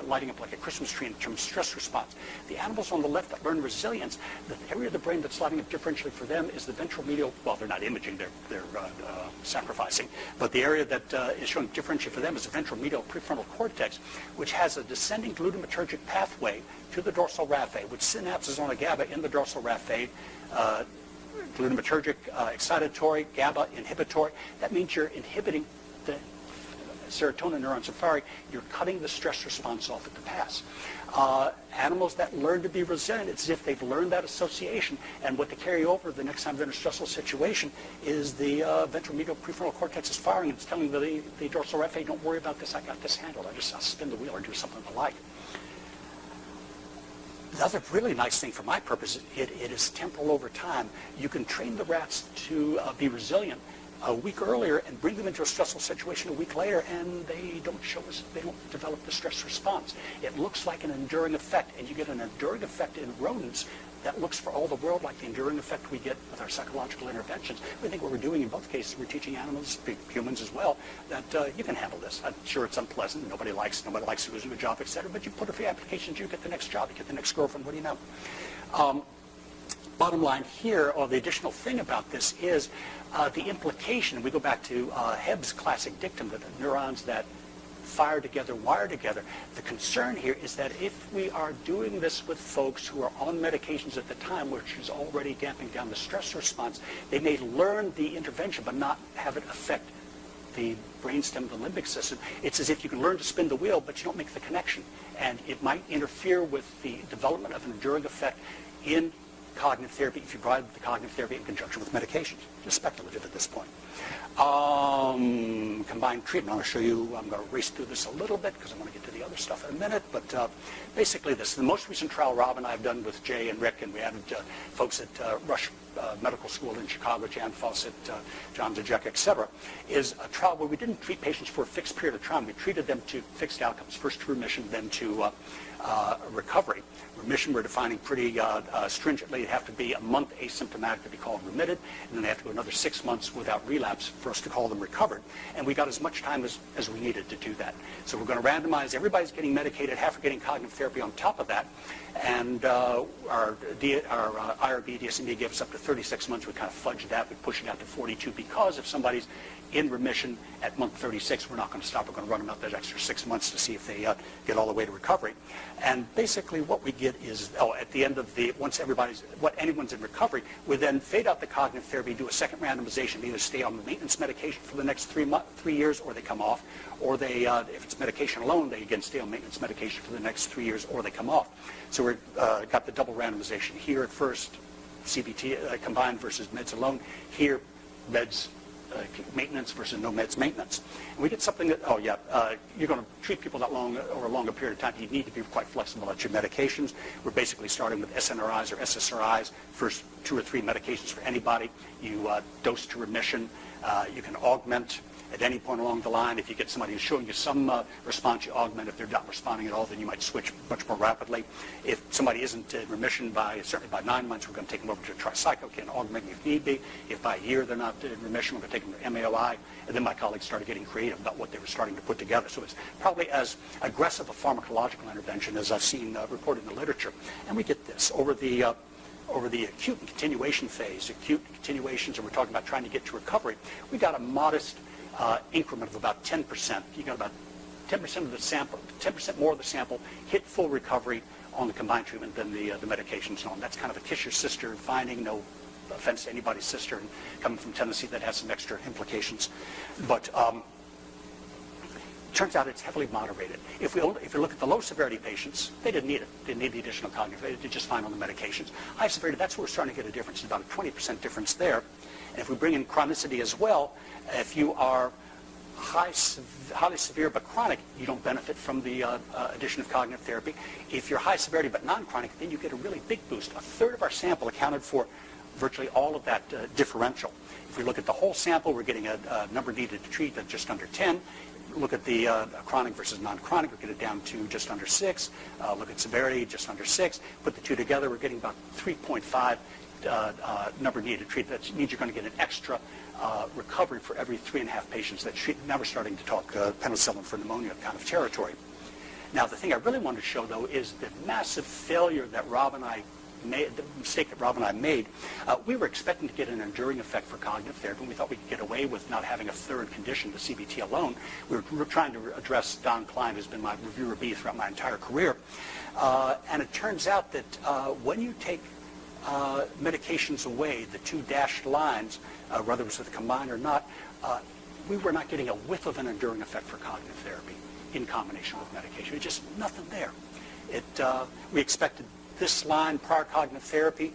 lighting up like a Christmas tree in terms of stress response. The animals on the left that learn resilience, the area of the brain that's lighting up differentially for them is the ventral medial, well, they're not imaging, they're sacrificing, but the area that is showing differentially for them is the ventral medial prefrontal cortex, which has a descending glutamatergic pathway to the dorsal raphe, which synapses on a GABA in the dorsal raphe, glutamatergic excitatory, GABA inhibitory. That means you're inhibiting the serotonin neurons are firing, you're cutting the stress response off at the pass. Animals that learn to be resilient, it's as if they've learned that association, and what they carry over the next time they're in a stressful situation is the ventral medial prefrontal cortex is firing, and it's telling the dorsal raphe, don't worry about this, I got this handled, I'll spin the wheel or do something I like. The other really nice thing for my purpose, it is temporal over time. You can train the rats to be resilient a week earlier and bring them into a stressful situation a week later, and they don't develop the stress response. It looks like an enduring effect, and you get an enduring effect in rodents that looks for all the world like the enduring effect we get with our psychological interventions. We think what we're doing in both cases, we're teaching animals, humans as well, that you can handle this. I'm sure it's unpleasant, nobody likes losing a job, etc., but you put a few applications, you get the next job, you get the next girlfriend, what do you know? Bottom line here, or the additional thing about this is the implication, we go back to Hebb's classic dictum that the neurons that fire together, wire together. The concern here is that if we are doing this with folks who are on medications at the time, which is already damping down the stress response, they may learn the intervention but not have it affect the brainstem, the limbic system. It's as if you can learn to spin the wheel, but you don't make the connection. And it might interfere with the development of an enduring effect in cognitive therapy if you provide the cognitive therapy in conjunction with medications. Just speculative at this point. Combined treatment. I'm going to show you, I'm going to race through this a little bit because I want to get to the other stuff in a minute, but basically this. The most recent trial Rob and I have done with Jay and Rick, and we added folks at Rush Medical School in Chicago, Jan Fawcett, John Zajek, etc., is a trial where we didn't treat patients for a fixed period of time. We treated them to fixed outcomes, first to remission, then to recovery. Remission we're defining pretty stringently. It have to be a month asymptomatic to be called remitted, and then they have to go another 6 months without relapse for us to call them recovered. And we got as much time as we needed to do that. So we're going to randomize. Everybody's getting medicated, half are getting cognitive therapy on top of that. And our IRB DSMB gave us up to 36 months. We kind of fudged that. We pushed it out to 42 because if somebody's in remission at month 36, we're not going to stop. We're going to run them out that extra 6 months to see if they get all the way to recovery. And basically what we get is, at the end of once anyone's in recovery, we then fade out the cognitive therapy, do a second randomization, either stay on the maintenance medication for the next 3 years or they come off, or they, if it's medication alone, they again stay on maintenance medication for the next 3 years or they come off. So we've got the double randomization here at first, CBT combined versus meds alone. Here, meds maintenance versus no meds maintenance. And we did something that, you're going to treat people that long over a longer period of time. You need to be quite flexible at your medications. We're basically starting with SNRIs or SSRIs, first 2 or 3 medications for anybody. You dose to remission. You can augment at any point along the line. If you get somebody who's showing you some response, you augment. If they're not responding at all, then you might switch much more rapidly. If somebody isn't in remission certainly by 9 months, we're going to take them over to tricyclic, augmenting if need be. If by a year they're not in remission, we're going to take them to MAOI. And then my colleagues started getting creative about what they were starting to put together. So it's probably as aggressive a pharmacological intervention as I've seen reported in the literature. And we get this over the acute and continuation phase. Acute continuations, and we're talking about trying to get to recovery. We got a modest increment of about 10%. You got about 10% of the sample, 10% more of the sample hit full recovery on the combined treatment than the medications on. That's kind of a kiss your sister finding. No offense to anybody's sister, and coming from Tennessee, that has some extra implications. But turns out it's heavily moderated. If you look at the low severity patients, they didn't need it. Didn't need the additional cognitive. They did just fine on the medications. High severity, that's where we're starting to get a difference. It's about a 20% difference there. And if we bring in chronicity as well, if you are highly severe but chronic, you don't benefit from the addition of cognitive therapy. If you're high severity but non-chronic, then you get a really big boost. A third of our sample accounted for virtually all of that differential. If we look at the whole sample, we're getting a number needed to treat of just under 10. Look at the chronic versus non-chronic, we get it down to just under 6. Look at severity, just under 6. Put the two together, we're getting about 3.5 number needed to treat. That means you're going to get an extra recovery for every 3.5 patients that treat. Now we're starting to talk penicillin for pneumonia kind of territory. Now the thing I really wanted to show, though, is the massive failure that Rob and I made, the mistake that Rob and I made. We were expecting to get an enduring effect for cognitive therapy, and we thought we could get away with not having a third condition, the CBT alone. We were trying to address Don Klein, who's been my reviewer bee throughout my entire career. And it turns out that when you take medications away, the 2 dashed lines, whether it was with a combined or not, we were not getting a whiff of an enduring effect for cognitive therapy in combination with medication. There's just nothing there. We expected this line, prior cognitive therapy,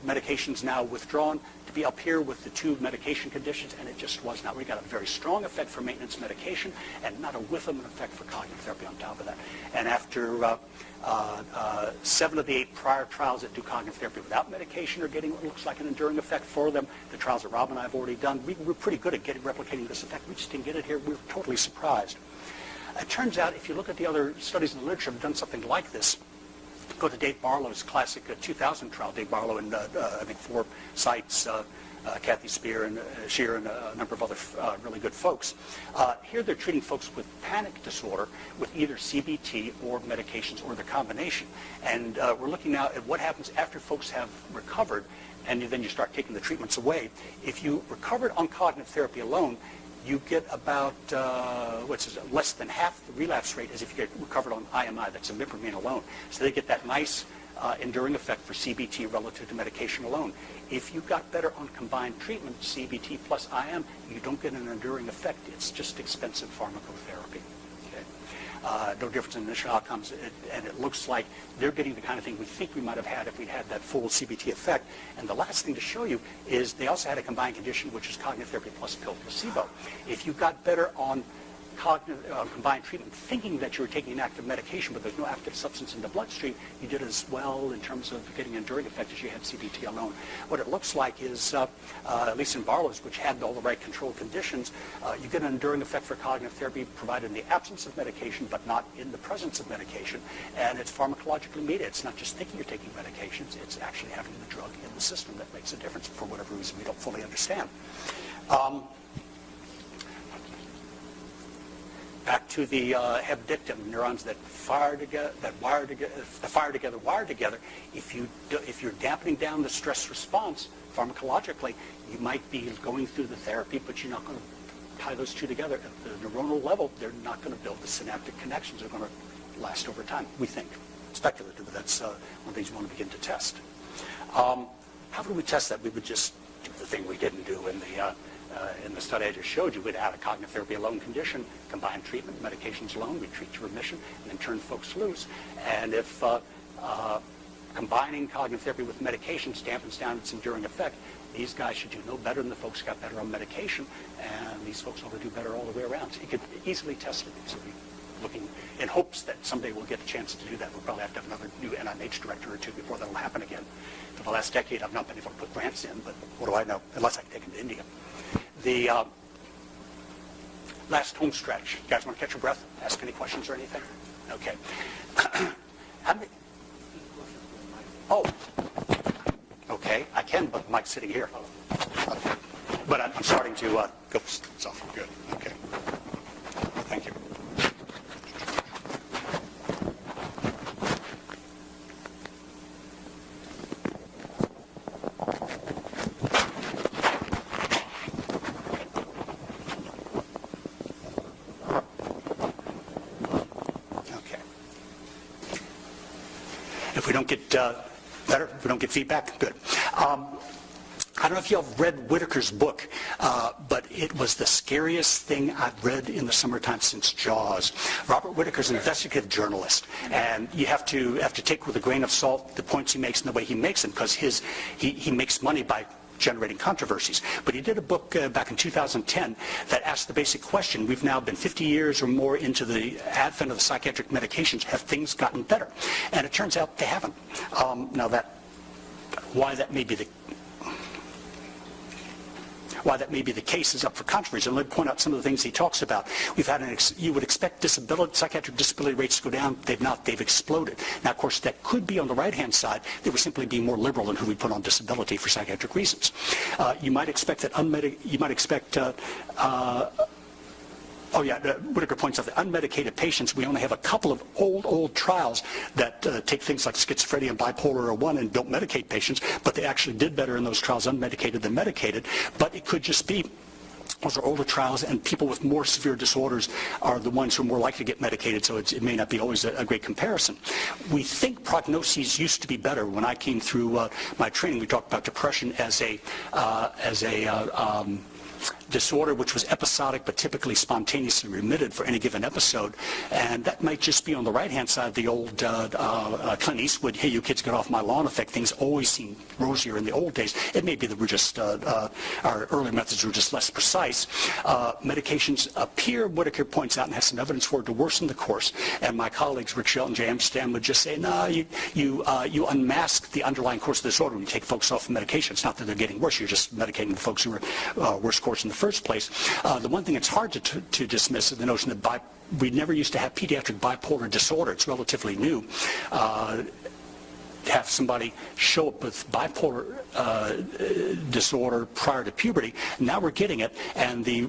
medications now withdrawn, to be up here with the 2 medication conditions, and it just was not. We got a very strong effect for maintenance medication and not a whiff of an effect for cognitive therapy on top of that. And after 7 of the 8 prior trials that do cognitive therapy without medication are getting what looks like an enduring effect for them. The trials that Rob and I have already done, we're pretty good at replicating this effect. We just didn't get it here. We were totally surprised. It turns out, if you look at the other studies in the literature that have done something like this, go to Dave Barlow's classic 2000 trial. Dave Barlow and I think 4 sites, Kathy Shear and a number of other really good folks. Here they're treating folks with panic disorder with either CBT or medications or the combination. And we're looking now at what happens after folks have recovered, and then you start taking the treatments away. If you recovered on cognitive therapy alone, you get about less than half the relapse rate as if you get recovered on IMI, that's imipramine alone. So they get that nice enduring effect for CBT relative to medication alone. If you got better on combined treatment, CBT plus IM, you don't get an enduring effect. It's just expensive pharmacotherapy. Okay? No difference in initial outcomes, and it looks like they're getting the kind of thing we think we might have had if we'd had that full CBT effect. And the last thing to show you is they also had a combined condition, which is cognitive therapy plus pill placebo. If you got better on combined treatment, thinking that you were taking an active medication, but there's no active substance in the bloodstream, you did as well in terms of getting an enduring effect as you had CBT alone. What it looks like is, at least in Barlow's, which had all the right controlled conditions, you get an enduring effect for cognitive therapy provided in the absence of medication, but not in the presence of medication. And it's pharmacologically mediated. It's not just thinking you're taking medications, it's actually having the drug in the system that makes a difference for whatever reason we don't fully understand. Back to the hebdictum, neurons that wire together. If you're dampening down the stress response pharmacologically, you might be going through the therapy, but you're not going to tie those two together. At the neuronal level, they're not going to build the synaptic connections. They're going to last over time, we think. Speculative, but that's one of the things we want to begin to test. How would we test that? We would just do the thing we didn't do in the study I just showed you. We'd add a cognitive therapy alone condition, combined treatment, medications alone, we'd treat to remission, and then turn folks loose. And if combining cognitive therapy with medications dampens down its enduring effect, these guys should do no better than the folks who got better on medication, and these folks ought to do better all the way around. So you could easily test it. So we're looking in hopes that someday we'll get a chance to do that. We'll probably have to have another new NIH director or two before that'll happen again. For the last decade, I've not been able to put grants in, but what do I know? Unless I can take them to India. The last home stretch. You guys want to catch your breath? Ask any questions or anything? Okay. How many? Oh. Okay, I can, but Mike's sitting here. Okay. But I'm starting to go soft. Good. Okay. Thank you. If we don't get better, if we don't get feedback, good. I don't know if you have read Whitaker's book, but it was the scariest thing I've read in the summertime since Jaws. Robert Whitaker's an investigative journalist, and you have to take with a grain of salt the points he makes and the way he makes them, because he makes money by generating controversies. But he did a book back in 2010 that asked the basic question. We've now been 50 years or more into the advent of the psychiatric medications. Have things gotten better? And it turns out they haven't. Now why that may be the case is up for controversy. And let me point out some of the things he talks about. We've had you would expect psychiatric disability rates to go down. They've not. They've exploded. Now, of course, that could be on the right-hand side. They were simply being more liberal in who we put on disability for psychiatric reasons. You might expect that Whitaker points out that unmedicated patients, we only have a couple of old trials that take things like schizophrenia and bipolar 1 and don't medicate patients, but they actually did better in those trials unmedicated than medicated. But it could just be those are older trials, and people with more severe disorders are the ones who are more likely to get medicated, so it may not be always a great comparison. We think prognoses used to be better. When I came through my training, we talked about depression as a disorder which was episodic but typically spontaneously remitted for any given episode, and that might just be on the right-hand side of the old Clint Eastwood, hey, you kids get off my lawn effect. Things always seemed rosier in the old days. It may be that we're just, our earlier methods were just less precise. Medications appear, Whitaker points out, and has some evidence for it, to worsen the course, and my colleagues Rick Shelton and Jay Amsterdam would just say, no, you unmask the underlying course of the disorder when you take folks off the medication. It's not that they're getting worse, you're just medicating the folks who are worse course in the first place. The one thing it's hard to dismiss is the notion that we never used to have pediatric bipolar disorder. It's relatively new. Have somebody show up with bipolar disorder prior to puberty. Now we're getting it, and the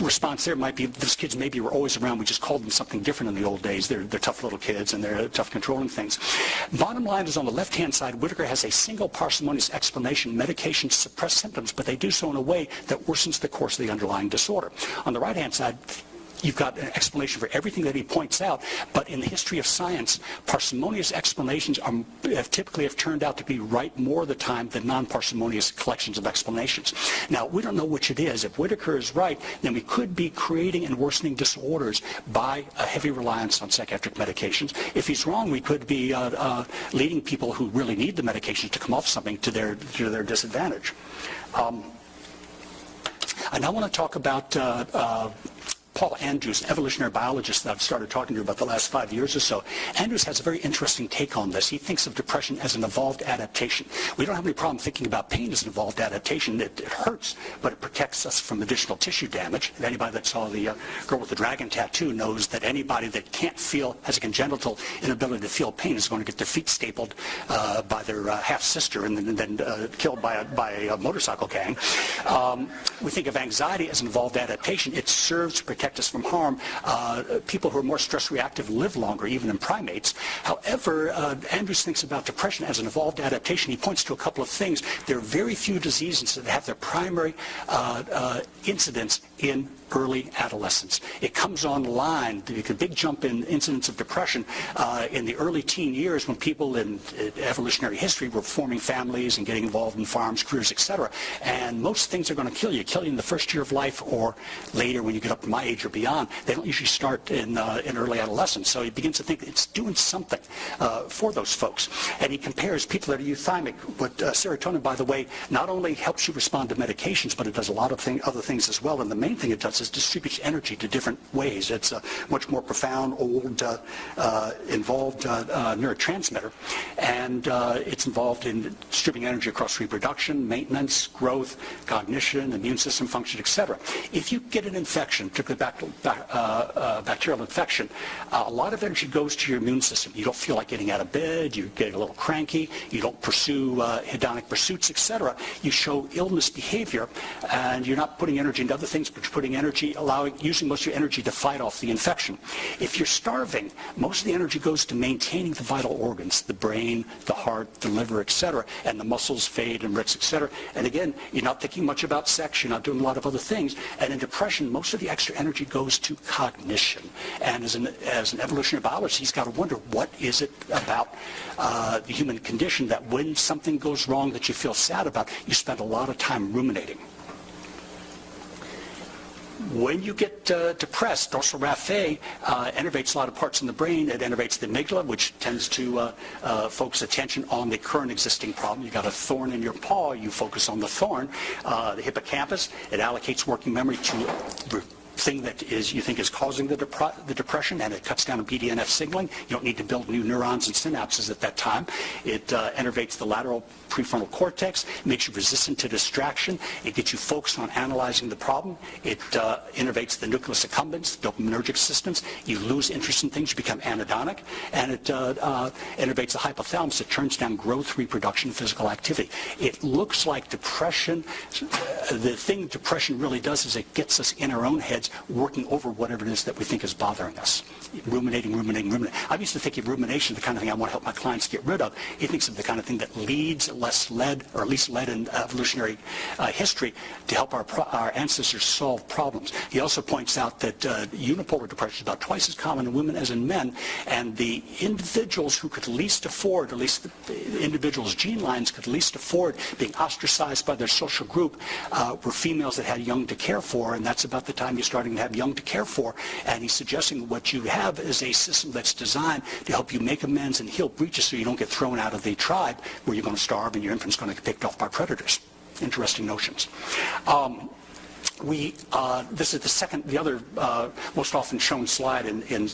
response there might be, those kids maybe were always around, we just called them something different in the old days. They're tough little kids, and they're tough controlling things. Bottom line is, on the left-hand side, Whitaker has a single parsimonious explanation. Medications suppress symptoms, but they do so in a way that worsens the course of the underlying disorder. On the right-hand side, you've got an explanation for everything that he points out, but in the history of science, parsimonious explanations typically have turned out to be right more of the time than non-parsimonious collections of explanations. Now, we don't know which it is. If Whitaker is right, then we could be creating and worsening disorders by a heavy reliance on psychiatric medications. If he's wrong, we could be leading people who really need the medications to come off something to their disadvantage. I now want to talk about Paul Andrews, an evolutionary biologist that I've started talking to about the last 5 years or so. Andrews has a very interesting take on this. He thinks of depression as an evolved adaptation. We don't have any problem thinking about pain as an evolved adaptation. It hurts, but it protects us from additional tissue damage. And anybody that saw the girl with the dragon tattoo knows that anybody that can't feel, has a congenital inability to feel pain, is going to get their feet stapled by their half-sister and then killed by a motorcycle gang. We think of anxiety as an evolved adaptation. It serves to protect us from harm. People who are more stress reactive live longer, even in primates. However, Andrews thinks about depression as an evolved adaptation. He points to a couple of things. There are very few diseases that have their primary incidence in early adolescence. It comes online, the big jump in incidence of depression in the early teen years when people in evolutionary history were forming families and getting involved in farms, careers, etc. And most things are going to kill you in the first year of life or later when you get up to my age or beyond. They don't usually start in early adolescence. So he begins to think it's doing something for those folks. And he compares people that are euthymic. But serotonin, by the way, not only helps you respond to medications, but it does a lot of other things as well. And the main thing it does is distributes energy to different ways. It's a much more profound, old, involved neurotransmitter. And it's involved in distributing energy across reproduction, maintenance, growth, cognition, immune system function, etc. If you get an infection, particularly bacterial infection, a lot of energy goes to your immune system. You don't feel like getting out of bed, you get a little cranky, you don't pursue hedonic pursuits, etc. You show illness behavior, and you're not putting energy into other things, but you're putting energy, using most of your energy to fight off the infection. If you're starving, most of the energy goes to maintaining the vital organs, the brain, the heart, the liver, etc., and the muscles fade and rest, etc. And again, you're not thinking much about sex, you're not doing a lot of other things. And in depression, most of the extra energy goes to cognition. And as an evolutionary biologist, he's got to wonder, what is it about the human condition that when something goes wrong that you feel sad about, you spend a lot of time ruminating. When you get depressed, dorsal raphe innervates a lot of parts in the brain. It innervates the amygdala, which tends to focus attention on the current existing problem. You got a thorn in your paw, you focus on the thorn. The hippocampus, it allocates working memory to thing that you think is causing the depression, and it cuts down on BDNF signaling. You don't need to build new neurons and synapses at that time. It innervates the lateral prefrontal cortex, makes you resistant to distraction. It gets you focused on analyzing the problem. It innervates the nucleus accumbens, dopaminergic systems. You lose interest in things, you become anhedonic, and it innervates the hypothalamus. It turns down growth, reproduction, physical activity. It looks like depression. The thing depression really does is it gets us in our own heads working over whatever it is that we think is bothering us. Ruminating. I used to think of rumination the kind of thing I want to help my clients get rid of. He thinks of the kind of thing that leads, less led, or at least led in evolutionary history to help our ancestors solve problems. He also points out that unipolar depression is about twice as common in women as in men, and the individuals who could least afford, at least the individuals' gene lines could least afford being ostracized by their social group were females that had young to care for, and that's about the time you're starting to have young to care for. And he's suggesting what you have is a system that's designed to help you make amends and heal breaches so you don't get thrown out of the tribe where you're going to starve and your infant's going to get picked off by predators. Interesting notions. This is the other most often shown slide in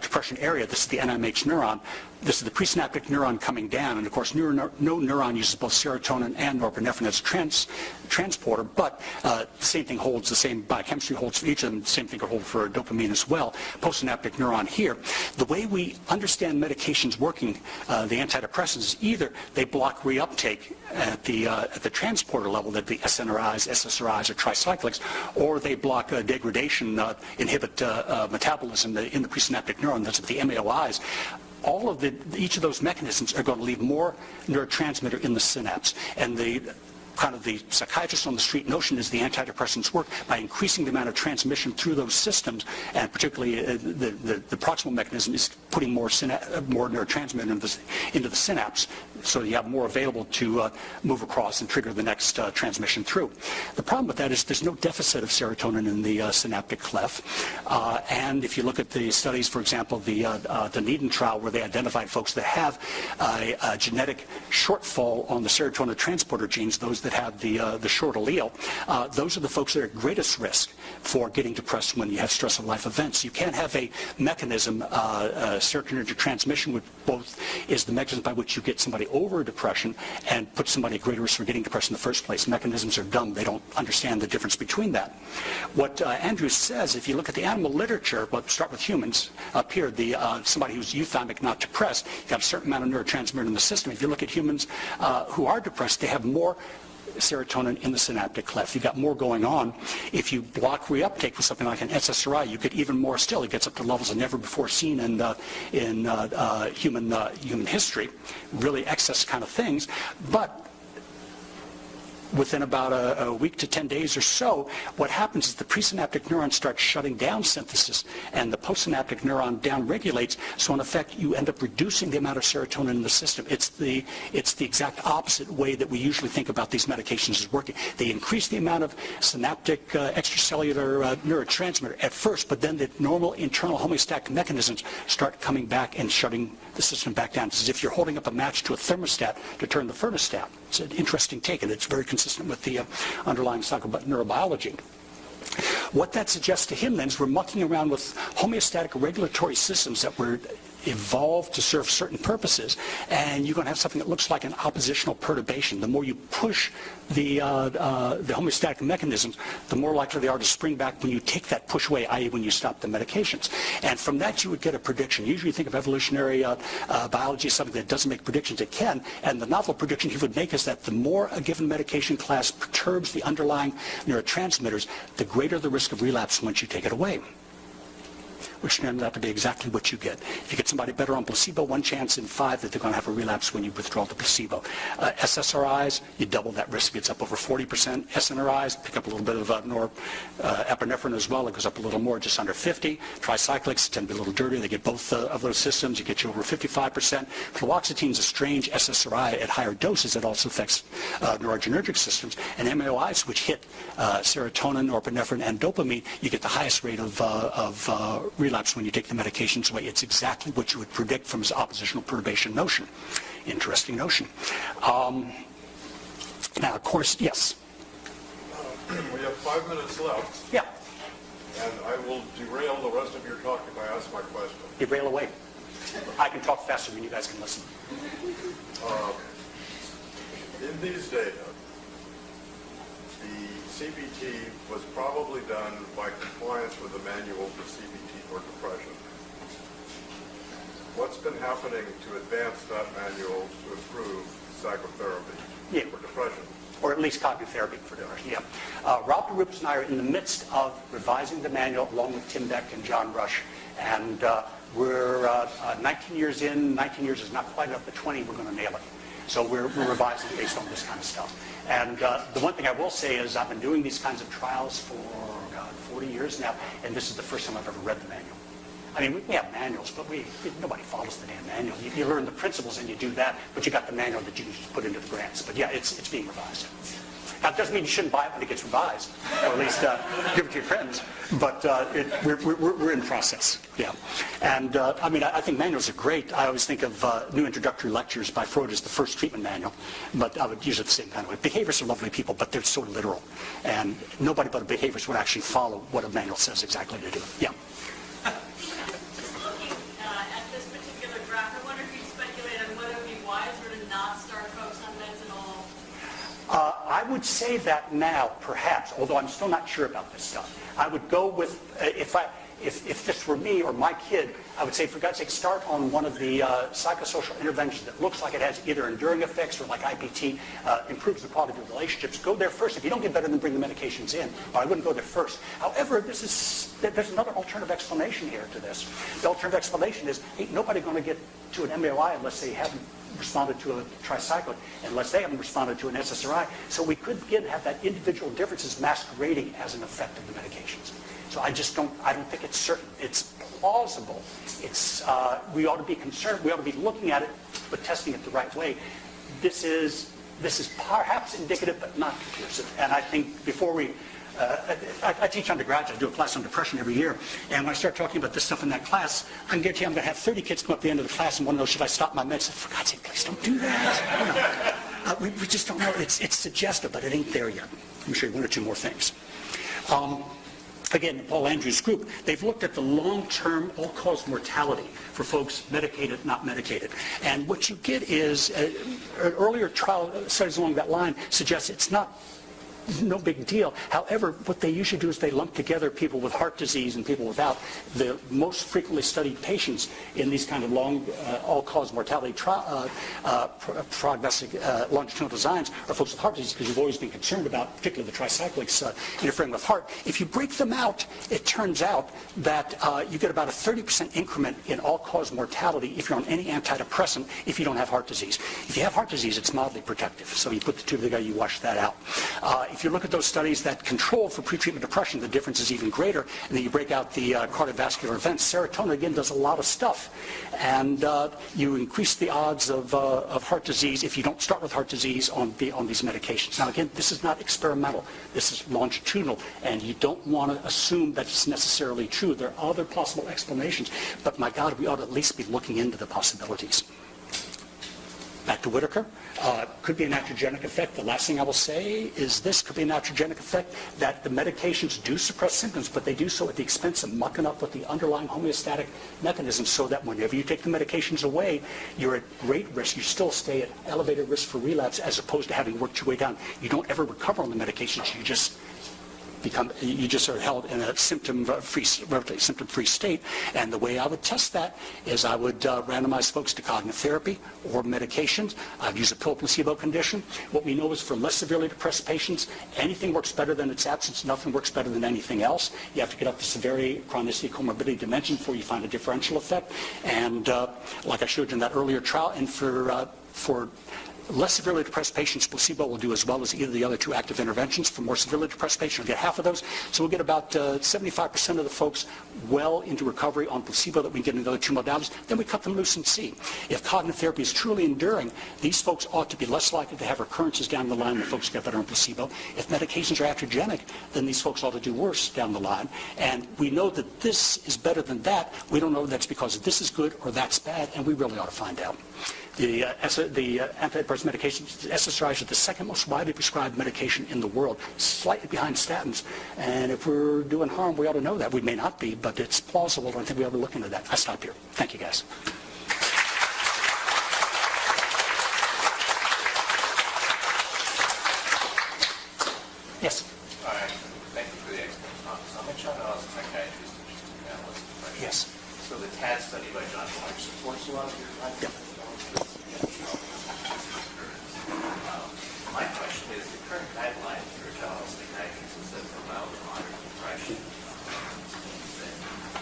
depression area. This is the NMH neuron. This is the presynaptic neuron coming down, and of course no neuron uses both serotonin and norepinephrine as a transporter, but the same thing holds, the same biochemistry holds for each of them, the same thing could hold for dopamine as well. Postsynaptic neuron here. The way we understand medications working, the antidepressants, is either they block reuptake at the transporter level, that the SNRIs, SSRIs, or tricyclics, or they block degradation, inhibit metabolism in the presynaptic neuron, that's the MAOIs. Each of those mechanisms are going to leave more neurotransmitter in the synapse. And the kind of the psychiatrist on the street notion is the antidepressants work by increasing the amount of transmission through those systems, and particularly the proximal mechanism is putting more neurotransmitter into the synapse, so you have more available to move across and trigger the next transmission through. The problem with that is there's no deficit of serotonin in the synaptic cleft, and if you look at the studies, for example, the Dunedin trial, where they identified folks that have a genetic shortfall on the serotonin transporter genes, those that have the short allele, those are the folks that are at greatest risk for getting depressed when you have stress of life events. You can't have a mechanism, serotonergic transmission, which both is the mechanism by which you get somebody over depression and put somebody at greater risk for getting depressed in the first place. Mechanisms are dumb. They don't understand the difference between that. What Andrew says, if you look at the animal literature, well, start with humans up here, somebody who's euthymic, not depressed, you got a certain amount of neurotransmitter in the system. If you look at humans who are depressed, they have more serotonin in the synaptic cleft. You've got more going on. If you block reuptake with something like an SSRI, you get even more still. It gets up to levels never before seen in human history, really excess kind of things. But within about a week to 10 days or so, what happens is the presynaptic neuron starts shutting down synthesis, and the postsynaptic neuron downregulates. So in effect, you end up reducing the amount of serotonin in the system. It's the exact opposite way that we usually think about these medications as working. They increase the amount of synaptic extracellular neurotransmitter at first, but then the normal internal homeostatic mechanisms start coming back and shutting the system back down. It's as if you're holding up a match to a thermostat to turn the thermostat. It's an interesting take, and it's very consistent with the underlying neurobiology. What that suggests to him then is we're mucking around with homeostatic regulatory systems that were evolved to serve certain purposes, and you're going to have something that looks like an oppositional perturbation. The more you push the homeostatic mechanisms, the more likely they are to spring back when you take that push away, i.e. when you stop the medications. And from that you would get a prediction. Usually you think of evolutionary biology as something that doesn't make predictions. It can, and the novel prediction he would make is that the more a given medication class perturbs the underlying neurotransmitters, the greater the risk of relapse once you take it away, which turns out to be exactly what you get. If you get somebody better on placebo, 1 chance in 5 that they're going to have a relapse when you withdraw the placebo. SSRIs, you double that risk. It gets up over 40%. SNRIs, pick up a little bit of norepinephrine as well. It goes up a little more, just under 50. Tricyclics tend to be a little dirtier. They get both of those systems. You get you over 55%. Fluoxetine is a strange SSRI at higher doses. It also affects noradrenergic systems. And MAOIs, which hit serotonin, norepinephrine, and dopamine, you get the highest rate of relapse when you take the medications away. It's exactly what you would predict from his oppositional perturbation notion. Interesting notion. Now, of course, yes. We have 5 minutes left. Yeah. And I will derail the rest of your talk if I ask my question. Derail away. I can talk faster than you guys can listen. In these data, the CBT was probably done by compliance with the manual for CBT for depression. What's been happening to advance that manual to improve psychotherapy for depression? Or at least cognitive therapy for depression, yeah. Rob DeRups and I are in the midst of revising the manual along with Tim Beck and John Rush. And we're 19 years in. 19 years is not quite enough, but 20, we're going to nail it. So we're revising based on this kind of stuff. And the one thing I will say is I've been doing these kinds of trials for, 40 years now, and this is the first time I've ever read the manual. I mean, we have manuals, but nobody follows the damn manual. You learn the principles and you do that, but you got the manual that you can just put into the grants. But yeah, it's being revised. Now, it doesn't mean you shouldn't buy it when it gets revised, or at least give it to your friends. But we're in process, yeah. And I mean, I think manuals are great. I always think of New Introductory Lectures by Freud as the first treatment manual, but I would use it the same kind of way. Behaviorists are lovely people, but they're so literal, and nobody but a behaviorist would actually follow what a manual says exactly to do. Yeah. At this particular graph, I wonder if you'd speculate on whether it would be wiser to not start folks on meds at all. I would say that now, perhaps, although I'm still not sure about this stuff. I would go with, if this were me or my kid, I would say, for God's sake, start on one of the psychosocial interventions that looks like it has either enduring effects or like IPT, improves the quality of your relationships. Go there first. If you don't get better, then bring the medications in. But I wouldn't go there first. However, there's another alternative explanation here to this. The alternative explanation is, ain't nobody going to get to an MAOI unless they haven't responded to a tricyclic unless they haven't responded to an SSRI. So we could, again, have that individual differences masquerading as an effect of the medications. So I don't think it's certain. It's plausible. We ought to be concerned. We ought to be looking at it, but testing it the right way. This is perhaps indicative, but not conclusive. And I think before we, I teach undergraduates. I do a class on depression every year. And when I start talking about this stuff in that class, I can guarantee I'm going to have 30 kids come up at the end of the class and want to know, should I stop my meds? For God's sake, please don't do that. We just don't know. It's suggestive, but it ain't there yet. Let me show you one or two more things. Again, in Paul Andrews' group, they've looked at the long-term all-cause mortality for folks medicated, not medicated. And what you get is, an earlier trial studies along that line suggest it's no big deal. However, what they usually do is they lump together people with heart disease and people without. The most frequently studied patients in these kind of long all-cause mortality prognostic longitudinal designs are folks with heart disease, because you've always been concerned about, particularly the tricyclics interfering with heart. If you break them out, it turns out that you get about a 30% increment in all-cause mortality if you're on any antidepressant if you don't have heart disease. If you have heart disease, it's mildly protective. So you put the two together, you wash that out. If you look at those studies that control for pretreatment depression, the difference is even greater. And then you break out the cardiovascular events. Serotonin, again, does a lot of stuff. And you increase the odds of heart disease if you don't start with heart disease on these medications. Now, again, this is not experimental. This is longitudinal. And you don't want to assume that it's necessarily true. There are other possible explanations. But, my God, we ought to at least be looking into the possibilities. Back to Whitaker. Could be an iatrogenic effect. The last thing I will say is this could be an iatrogenic effect, that the medications do suppress symptoms, but they do so at the expense of mucking up with the underlying homeostatic mechanism, so that whenever you take the medications away, you're at great risk. You still stay at elevated risk for relapse, as opposed to having worked your way down. You don't ever recover on the medications. You just are held in a symptom-free state. And the way I would test that is I would randomize folks to cognitive therapy or medications. I'd use a pill placebo condition. What we know is for less severely depressed patients, anything works better than its absence. Nothing works better than anything else. You have to get up to severity, chronicity, comorbidity dimension before you find a differential effect. And like I showed you in that earlier trial, and for less severely depressed patients, placebo will do as well as either of the other two active interventions. For more severely depressed patients, we'll get half of those. So we'll get about 75% of the folks well into recovery on placebo that we get in the other two modalities. Then we cut them loose and see. If cognitive therapy is truly enduring, these folks ought to be less likely to have recurrences down the line than folks get better on placebo. If medications are iatrogenic, then these folks ought to do worse down the line. And we know that this is better than that. We don't know if that's because this is good or that's bad, and we really ought to find out. The antidepressant medications, SSRIs, are the second most widely prescribed medication in the world, slightly behind statins. And if we're doing harm, we ought to know that. We may not be, but it's plausible. I think we ought to look into that. I stop here. Thank you, guys. Yes? All right. Thank you for the explanation. So I'm a child psychiatrist interested in analysis of depression. Yes. So the TAD study by John Clark supports a lot of your ideas. My question is, the current guidelines for child psychiatrists is that for mild to moderate depression,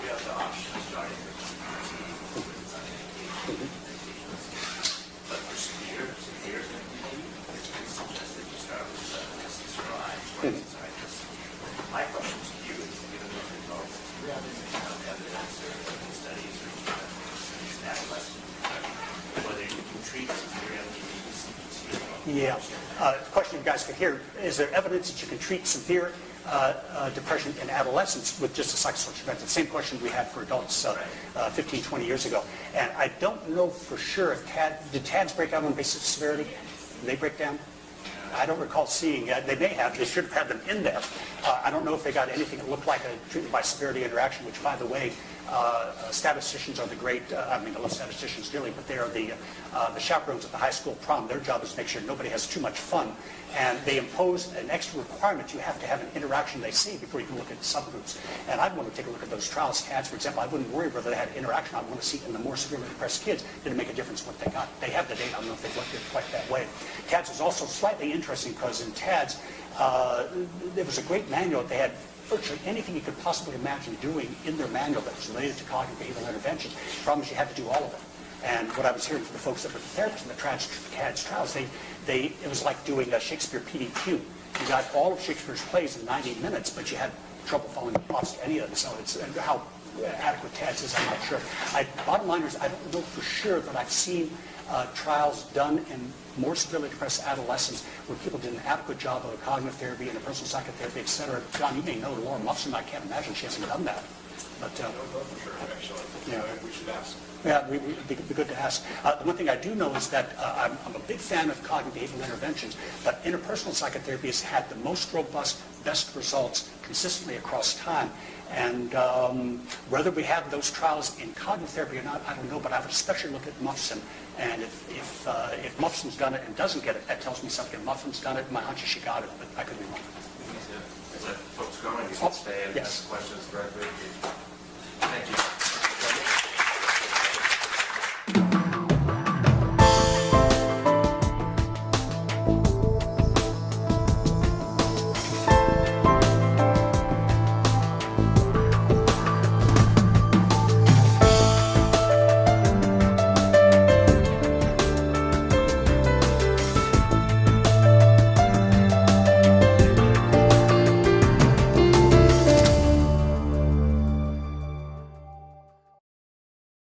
we have the option of starting with CBT with medications. But for severe MDD, it's been suggested you start with SSRI. My question to you is, given the results, do you have any evidence or studies or adolescent depression, whether you can treat severe MDD with CBT? Yeah. Question you guys could hear, is there evidence that you can treat severe depression in adolescents with just a psychosocial intervention? Same question we had for adults 15, 20 years ago. And I don't know for sure if did TADs break out on the basis of severity? Did they break down? I don't recall seeing it. They may have. They should have had them in there. I don't know if they got anything that looked like a treatment by severity interaction, which, by the way, statisticians are the great, I love statisticians dearly, but they are the chaperones at the high school prom. Their job is to make sure nobody has too much fun. And they impose an extra requirement. You have to have an interaction, they say, before you can look at subgroups. And I'd want to take a look at those trials. TADs, for example, I wouldn't worry whether they had interaction. I'd want to see in the more severely depressed kids, did it make a difference what they got? They have the data. I don't know if they've looked at it quite that way. TADs was also slightly interesting because in TADs, there was a great manual. They had virtually anything you could possibly imagine doing in their manual that was related to cognitive behavioral interventions. The problem is you had to do all of it. And what I was hearing from the folks that were the therapists in the CADS trials, it was like doing a Shakespeare PDQ. You got all of Shakespeare's plays in 90 minutes, but you had trouble following the plots to any of them. So it's how adequate CADS is, I'm not sure. Bottom line is, I don't know for sure that I've seen trials done in more severely depressed adolescents where people did an adequate job of cognitive therapy, interpersonal psychotherapy, et cetera. John, you may know Laura Muffson. I can't imagine she hasn't done that. But, I don't know for sure, actually. Yeah. We should ask. yeah, it'd be good to ask. The one thing I do know is that I'm a big fan of cognitive behavioral interventions, but interpersonal psychotherapy has had the most robust, best results consistently across time. And whether we have those trials in cognitive therapy or not, I don't know, but I would especially look at Muffson. And if Muffson's done it and doesn't get it, that tells me something. If Muffson's done it, my hunch is she got it, but I could be wrong. Let folks go and you can stay and ask questions directly.